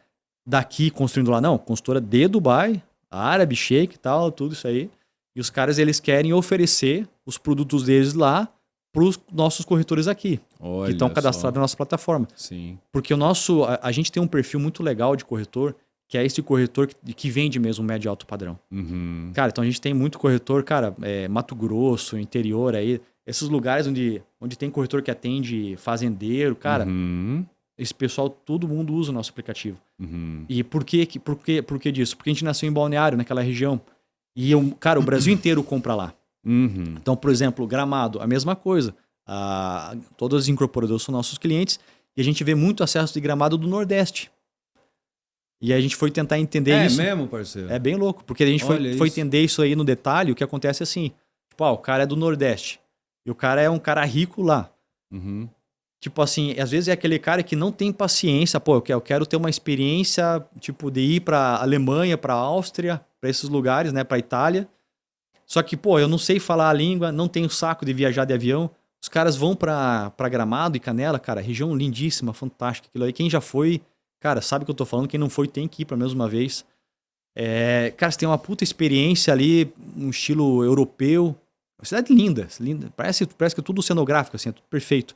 daqui construindo lá, não. Construtora de Dubai, árabe, sheik e tal, tudo isso aí. E os caras, eles querem oferecer os produtos deles lá para os nossos corretores aqui, Olha que estão só. cadastrados na nossa plataforma. Sim. Porque a gente tem um perfil muito legal de corretor, que é esse corretor que vende mesmo médio e alto padrão. Uhum. Cara, então a gente tem muito corretor, cara, Mato Grosso, interior aí, esses lugares onde tem corretor que atende fazendeiro, cara, Uhum. esse pessoal, todo mundo usa o nosso aplicativo. Uhum. E por que disso? Porque a gente nasceu em Balneário, naquela região. E, cara, o Brasil inteiro compra lá. Uhum. Então, por exemplo, Gramado, a mesma coisa. Todas as incorporadoras são nossos clientes e a gente vê muito acesso de Gramado do Nordeste. E aí a gente foi tentar entender isso. É mesmo, parceiro? É bem louco, porque a gente foi entender isso aí no detalhe. O que acontece é assim, tipo, o cara é do Nordeste e o cara é um cara rico lá. Uhum. Tipo assim, às vezes é aquele cara que não tem paciência. Pô, eu quero ter uma experiência, tipo, de ir pra Alemanha, pra Áustria, pra esses lugares, né, pra Itália. Só que, pô, eu não sei falar a língua, não tenho saco de viajar de avião. Os caras vão pra Gramado e Canela, cara, região lindíssima, fantástica. Aquilo aí, quem já foi, cara, sabe o que eu tô falando. Quem não foi, tem que ir pra mesma vez. Cara, você tem uma puta experiência ali, um estilo europeu. Uma cidade linda, linda. Parece que é tudo cenográfico, assim, é tudo perfeito.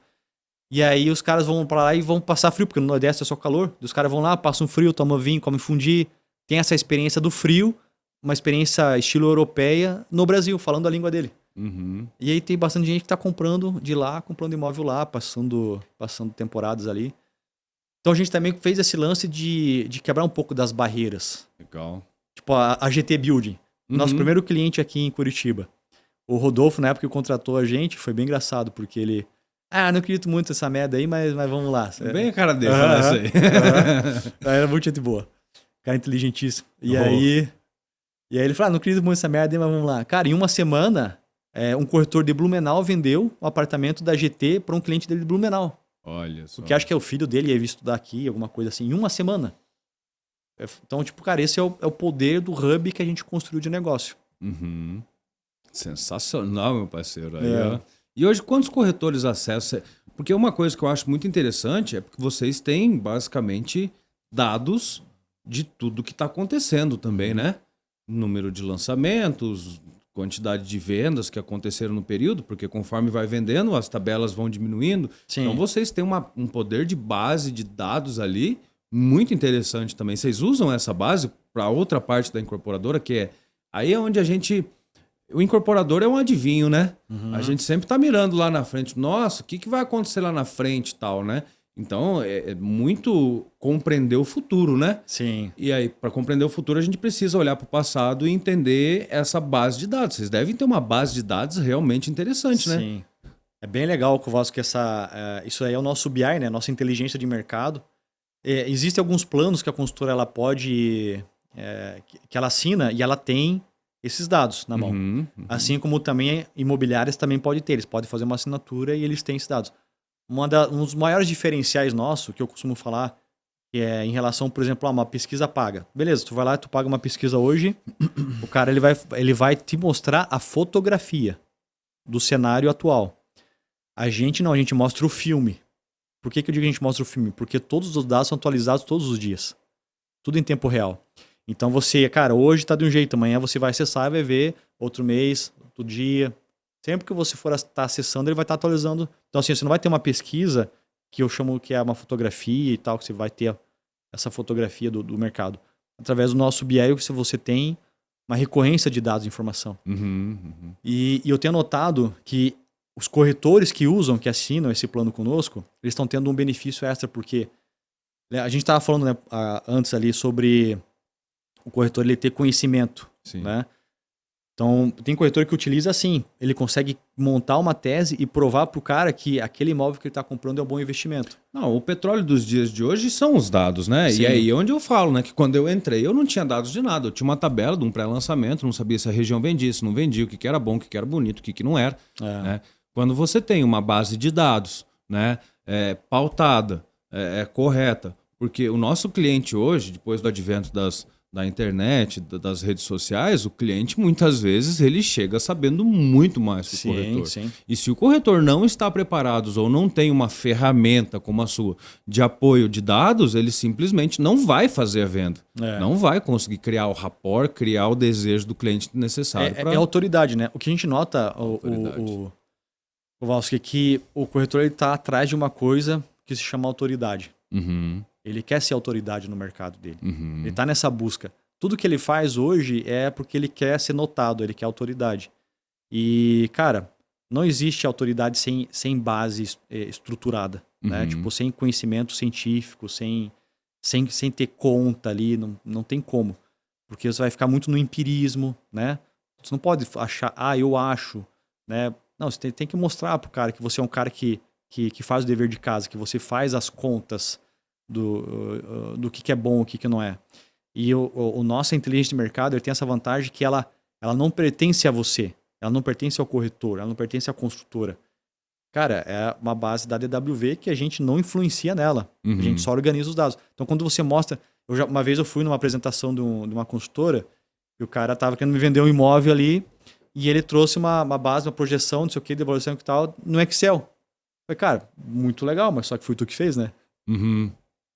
E aí os caras vão pra lá e vão passar frio, porque no Nordeste é só calor. Os caras vão lá, passam frio, tomam vinho, comem fundi. Tem essa experiência do frio, uma experiência estilo europeia no Brasil, falando a língua dele. Uhum. E aí tem bastante gente que tá comprando de lá, comprando imóvel lá, passando temporadas ali. Então a gente também fez esse lance de quebrar um pouco das barreiras. Legal. Tipo a GT Building. Nosso Uhum. primeiro cliente aqui em Curitiba. O Rodolfo, na época que contratou a gente, foi bem engraçado, porque ele... não acredito muito nessa merda aí, mas vamos lá. Bem a cara dele falar isso aí. Era muito gente boa. Cara inteligentíssimo. E aí ele falou, não acredito muito nessa merda aí, mas vamos lá. Cara, em uma semana, um corretor de Blumenau vendeu um apartamento da GT para um cliente dele de Blumenau. Olha só. Porque acho que é o filho dele, ia vir estudar aqui, alguma coisa assim, em uma semana. Então, tipo, cara, esse é o poder do hub que a gente construiu de negócio. Uhum. Sensacional, meu parceiro. Aí, ó. E hoje, quantos corretores acessam? Porque uma coisa que eu acho muito interessante é porque vocês têm, basicamente, dados de tudo que está acontecendo também, né? Número de lançamentos, quantidade de vendas que aconteceram no período, porque conforme vai vendendo, as tabelas vão diminuindo. Sim. Então, vocês têm um poder de base de dados ali muito interessante também. Vocês usam essa base para outra parte da incorporadora, que é... Aí é onde a gente... O incorporador é um adivinho, né? Uhum. A gente sempre tá mirando lá na frente. Nossa, o que vai acontecer lá na frente e tal, né? Então, é muito compreender o futuro, né? Sim. E aí, para compreender o futuro, a gente precisa olhar para o passado e entender essa base de dados. Vocês devem ter uma base de dados realmente interessante, né? Sim. É bem legal, Kowalski, que isso aí é o nosso BI, né? Nossa inteligência de mercado. Existem alguns planos que a consultora ela pode... que ela assina e ela tem esses dados na mão. Uhum. Assim como também imobiliárias também pode ter. Eles podem fazer uma assinatura e eles têm esses dados. Um dos maiores diferenciais nossos, que eu costumo falar, que é em relação, por exemplo, a uma pesquisa paga. Beleza, tu vai lá e tu paga uma pesquisa hoje, o cara ele vai te mostrar a fotografia do cenário atual. A gente não, a gente mostra o filme. Por que eu digo que a gente mostra o filme? Porque todos os dados são atualizados todos os dias. Tudo em tempo real. Então você, cara, hoje tá de um jeito, amanhã você vai acessar e vai ver outro mês, outro dia. Sempre que você for estar acessando, ele vai estar atualizando. Então assim, você não vai ter uma pesquisa que eu chamo que é uma fotografia e tal, que você vai ter essa fotografia do mercado. Através do nosso BI, você tem uma recorrência de dados e informação. Uhum. E eu tenho notado que os corretores que usam, que assinam esse plano conosco, eles estão tendo um benefício extra, porque a gente estava falando, né, antes ali sobre o corretor ele ter conhecimento. Sim. Né? Então, tem corretor que utiliza assim, ele consegue montar uma tese e provar para o cara que aquele imóvel que ele está comprando é um bom investimento. Não, o petróleo dos dias de hoje são os dados, né? Sim. E aí onde eu falo, né? Que quando eu entrei, eu não tinha dados de nada. Eu tinha uma tabela de um pré-lançamento, não sabia se a região vendia, se não vendia, o que era bom, o que era bonito, o que não era. Né? Quando você tem uma base de dados, né? Pautada, correta, porque o nosso cliente hoje, depois do advento da internet, das redes sociais, o cliente muitas vezes ele chega sabendo muito mais que o corretor. Sim. E se o corretor não está preparado ou não tem uma ferramenta como a sua de apoio de dados, ele simplesmente não vai fazer a venda. Não vai conseguir criar o rapport, criar o desejo do cliente necessário. É autoridade, né? O que a gente nota, o Kowalski, é que o corretor está atrás de uma coisa que se chama autoridade. Uhum. Ele quer ser autoridade no mercado dele. Uhum. Ele está nessa busca. Tudo que ele faz hoje é porque ele quer ser notado, ele quer autoridade. E, cara, não existe autoridade sem base estruturada, né? Tipo, sem conhecimento científico, sem ter conta ali, não tem como. Porque você vai ficar muito no empirismo, né? Você não pode achar, eu acho, né? Não, você tem que mostrar pro cara que você é um cara que faz o dever de casa, que você faz as contas do que é bom, o que não é. E o nossa inteligência de mercado, ele tem essa vantagem que ela não pertence a você, ela não pertence ao corretor, ela não pertence à construtora. Cara, é uma base da DWV que a gente não influencia nela, a gente só organiza os dados. Então, quando você mostra... Uma vez eu fui numa apresentação de uma construtora e o cara tava querendo me vender um imóvel ali e ele trouxe uma base, uma projeção, não sei o que, de evolução e tal, no Excel. Eu falei, cara, muito legal, mas só que foi tu que fez, né? Uhum.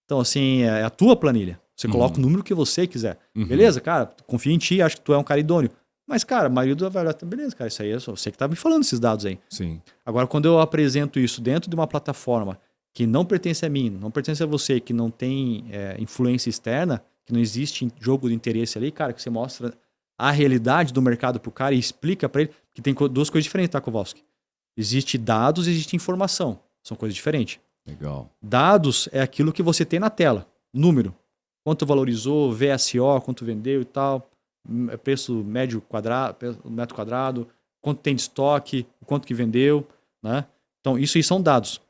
Então, assim, é a tua planilha. Você coloca o número que você quiser. Beleza, cara, confio em ti, acho que tu é um cara idôneo. Mas, cara, a maioria da verdade, beleza, cara, isso aí é só você que tá me falando esses dados aí. Sim. Agora, quando eu apresento isso dentro de uma plataforma que não pertence a mim, não pertence a você, que não tem influência externa, que não existe jogo de interesse ali, cara, que você mostra a realidade do mercado pro cara e explica para ele, que tem duas coisas diferentes, tá, Kowalski? Existe dados e existe informação. São coisas diferentes. Legal. Dados é aquilo que você tem na tela. Número. Quanto valorizou, VSO, quanto vendeu e tal. Preço médio metro quadrado. Quanto tem de estoque, quanto que vendeu, né? Então, isso aí são dados.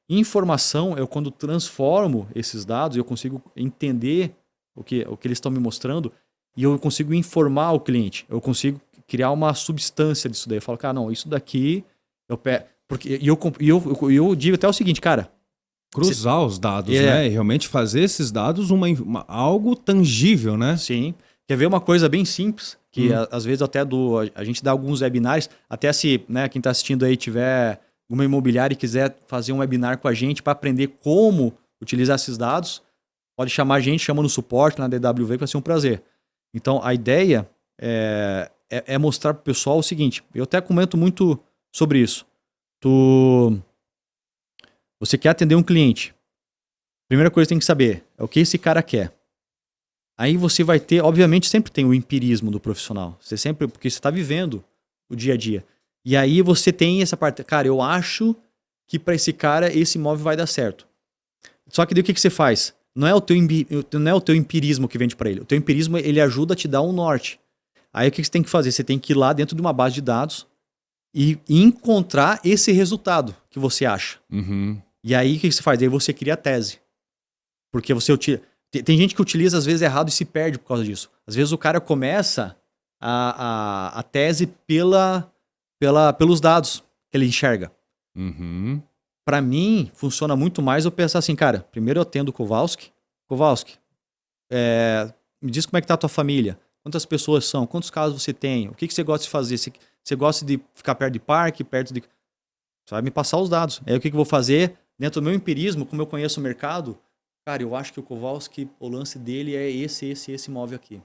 Informação é quando transformo esses dados e eu consigo entender o que eles estão me mostrando e eu consigo informar o cliente. Eu consigo criar uma substância disso daí. Eu falo, cara, não, isso daqui... eu digo até o seguinte, cara... Cruzar os dados, né? E realmente fazer esses dados algo tangível, né? Sim. Quer ver uma coisa bem simples? Que às vezes até a gente dá alguns webinars, até se quem está assistindo aí tiver uma imobiliária e quiser fazer um webinar com a gente para aprender como utilizar esses dados, pode chamar a gente, chama no suporte na DWV, que vai ser um prazer. Então, a ideia é mostrar para o pessoal o seguinte, eu até comento muito sobre isso. Você quer atender um cliente. Primeira coisa que tem que saber é o que esse cara quer. Aí você vai ter, obviamente, sempre tem o empirismo do profissional. Porque você está vivendo o dia a dia. E aí você tem essa parte, cara, eu acho que para esse cara esse imóvel vai dar certo. Só que daí o que você faz? Não é o teu empirismo que vende para ele. O teu empirismo, ele ajuda a te dar um norte. Aí o que você tem que fazer? Você tem que ir lá dentro de uma base de dados e encontrar esse resultado que você acha. E aí o que você faz? Aí você cria a tese. Porque você tem gente que utiliza às vezes errado e se perde por causa disso. Às vezes o cara começa a tese pelos dados que ele enxerga. Para mim, funciona muito mais eu pensar assim, cara, primeiro eu atendo o Kowalski. Kowalski, me diz como é que tá a tua família. Quantas pessoas são? Quantos casos você tem? O que você gosta de fazer? Você gosta de ficar perto de parque, perto de... Você vai me passar os dados. Aí o que eu vou fazer? Dentro do meu empirismo, como eu conheço o mercado, cara, eu acho que o Kowalski, o lance dele é esse imóvel aqui.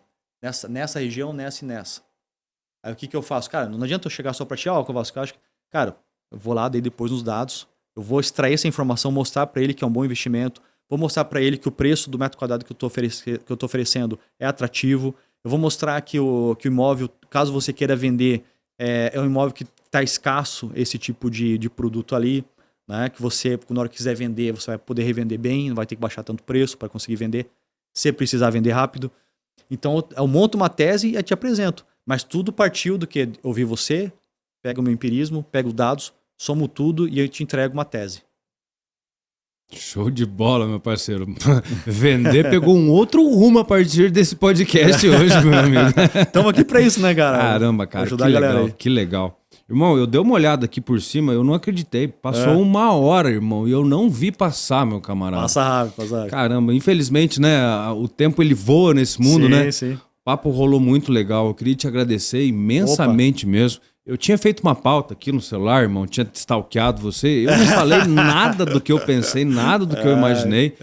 Nessa região, nessa e nessa. Aí o que eu faço? Cara, não adianta eu chegar só pra ti, Kowalski, eu acho que... Cara, eu vou lá, daí depois nos dados, eu vou extrair essa informação, mostrar para ele que é um bom investimento, vou mostrar para ele que o preço do metro quadrado que eu tô oferecendo é atrativo, eu vou mostrar que o imóvel, caso você queira vender, é um imóvel que está escasso esse tipo de produto ali, né? Que você, na hora que quiser vender, você vai poder revender bem, não vai ter que baixar tanto preço para conseguir vender, se precisar vender rápido. Então eu monto uma tese e te apresento, mas tudo partiu do que ouvir você, pega o meu empirismo, pega os dados, somo tudo e eu te entrego uma tese. Show de bola, meu parceiro. Vender pegou um outro rumo a partir desse podcast hoje, meu amigo. Estamos aqui para isso, né, cara? Caramba, cara, que legal, que legal. Irmão, eu dei uma olhada aqui por cima, eu não acreditei. Passou 1 hora, irmão, e eu não vi passar, meu camarada. Passa rápido. Caramba, infelizmente, né, o tempo ele voa nesse mundo, né? Sim. O papo rolou muito legal, eu queria te agradecer imensamente mesmo. Eu tinha feito uma pauta aqui no celular, irmão, tinha stalkeado você, eu não falei nada do que eu pensei, nada do que eu imaginei.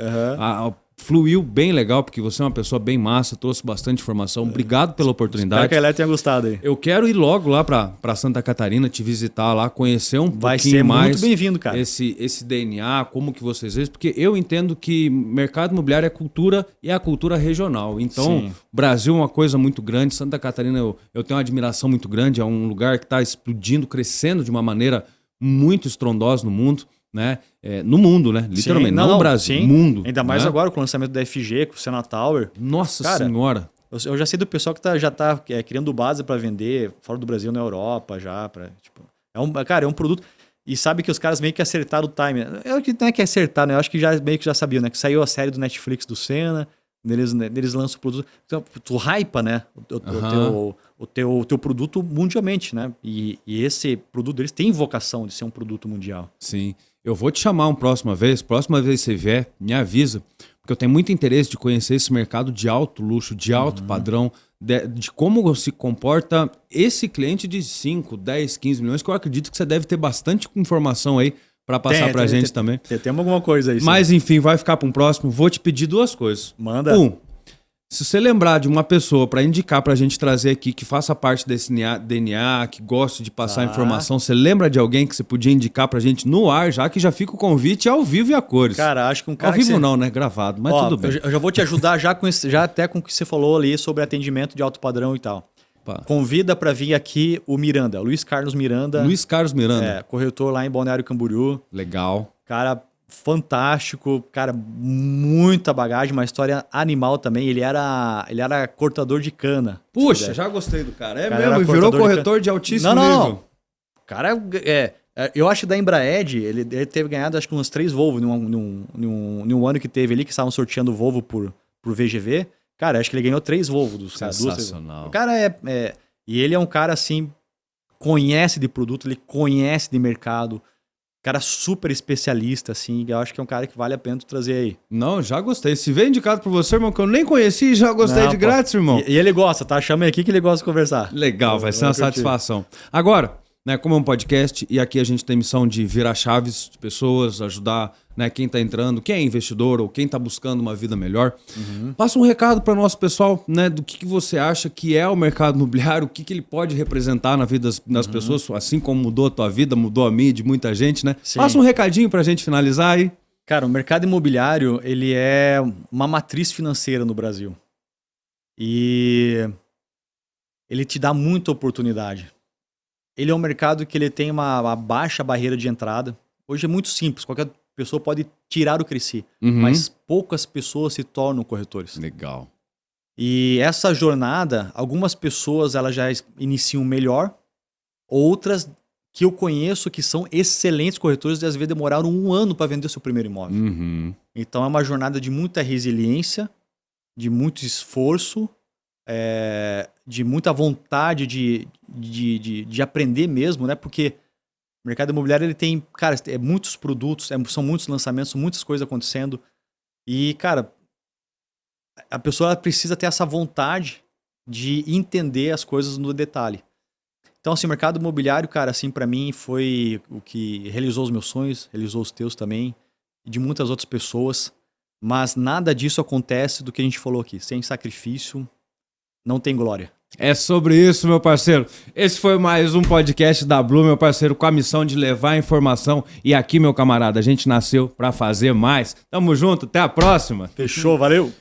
Fluiu bem legal, porque você é uma pessoa bem massa, trouxe bastante informação. Obrigado pela oportunidade. Espero que a Elétrica tenha gostado aí. Eu quero ir logo lá pra Santa Catarina, te visitar lá, conhecer pouquinho mais. Vai ser muito bem-vindo, cara. Esse DNA, como que vocês veem, porque eu entendo que mercado imobiliário é cultura e é a cultura regional. Então, Brasil é uma coisa muito grande, Santa Catarina eu tenho uma admiração muito grande, é um lugar que está explodindo, crescendo de uma maneira muito estrondosa no mundo. Né? No mundo, né? Literalmente, não no Brasil, mundo. Ainda mais agora com o lançamento da FG, com o Sena Tower. Nossa Senhora! Eu já sei do pessoal que já tá criando base para vender fora do Brasil, na Europa já. É um produto... E sabe que os caras meio que acertaram o time. Eu que não é que acertar, né? Eu acho que meio que já sabiam, né? Que saiu a série do Netflix do Senna, eles lançam o produto. Então, tu hypa, né? O teu produto mundialmente, né? E esse produto deles tem vocação de ser um produto mundial. Sim. Eu vou te chamar próxima vez que você vier, me avisa, porque eu tenho muito interesse de conhecer esse mercado de alto luxo, de alto padrão, de como se comporta esse cliente de 5, 10, 15 milhões, que eu acredito que você deve ter bastante informação aí para passar pra gente também. Tem alguma coisa aí. Mas enfim, vai ficar para um próximo. Vou te pedir 2 coisas. Manda. Se você lembrar de uma pessoa para indicar pra gente trazer aqui, que faça parte desse DNA, que goste de passar informação, você lembra de alguém que você podia indicar pra gente no ar, já que já fica o convite ao vivo e a cores? Cara, acho que um cara ao vivo não, né? Gravado, mas tudo bem. Eu já vou te ajudar já até com o que você falou ali sobre atendimento de alto padrão e tal. Convida para vir aqui o Miranda, Luiz Carlos Miranda. Luiz Carlos Miranda. Corretor lá em Balneário Camboriú. Legal. Cara fantástico, cara, muita bagagem, uma história animal também. Ele era cortador de cana. Puxa, já gostei do cara. Mesmo, e virou corretor de altíssimo nível. Não. Cara, eu acho que da Embraed, ele teve ganhado acho que uns 3 Volvo num ano que teve ali, que estavam sorteando o Volvo por VGV. Cara, acho que ele ganhou 3 Volvo dos caras. Sensacional. O cara e ele é um cara assim, conhece de produto, ele conhece de mercado. Cara super especialista, assim. Eu acho que é um cara que vale a pena tu trazer aí. Não, já gostei. Se vem indicado por você, irmão, que eu nem conheci, já gostei de grátis, irmão. E ele gosta, tá? Chama ele aqui que ele gosta de conversar. Legal, vai ser uma satisfação. Agora, né, como é um podcast, e aqui a gente tem missão de virar chaves de pessoas, ajudar, né, quem tá entrando, quem é investidor ou quem tá buscando uma vida melhor. Passa um recado para o nosso pessoal, né, do que você acha que é o mercado imobiliário, o que ele pode representar na vida das pessoas, assim como mudou a tua vida, mudou a minha e de muita gente, né? Sim. Passa um recadinho pra gente finalizar aí. Cara, o mercado imobiliário, ele é uma matriz financeira no Brasil. E ele te dá muita oportunidade. Ele é um mercado que ele tem uma baixa barreira de entrada. Hoje é muito simples, qualquer pessoa pode tirar o Cresci, mas poucas pessoas se tornam corretores. Legal. E essa jornada, algumas pessoas elas já iniciam melhor, outras que eu conheço que são excelentes corretores e às vezes demoraram 1 ano para vender seu primeiro imóvel. Então é uma jornada de muita resiliência, de muito esforço, de muita vontade de aprender mesmo, né? Porque o mercado imobiliário ele tem, cara, muitos produtos, são muitos lançamentos, muitas coisas acontecendo. E, cara, a pessoa ela precisa ter essa vontade de entender as coisas no detalhe. Então, assim, o mercado imobiliário, cara, assim, para mim foi o que realizou os meus sonhos, realizou os teus também, e de muitas outras pessoas. Mas nada disso acontece do que a gente falou aqui. Sem sacrifício, não tem glória. É sobre isso, meu parceiro. Esse foi mais um podcast da Blue, meu parceiro, com a missão de levar informação. E aqui, meu camarada, a gente nasceu pra fazer mais. Tamo junto, até a próxima. Fechou, valeu!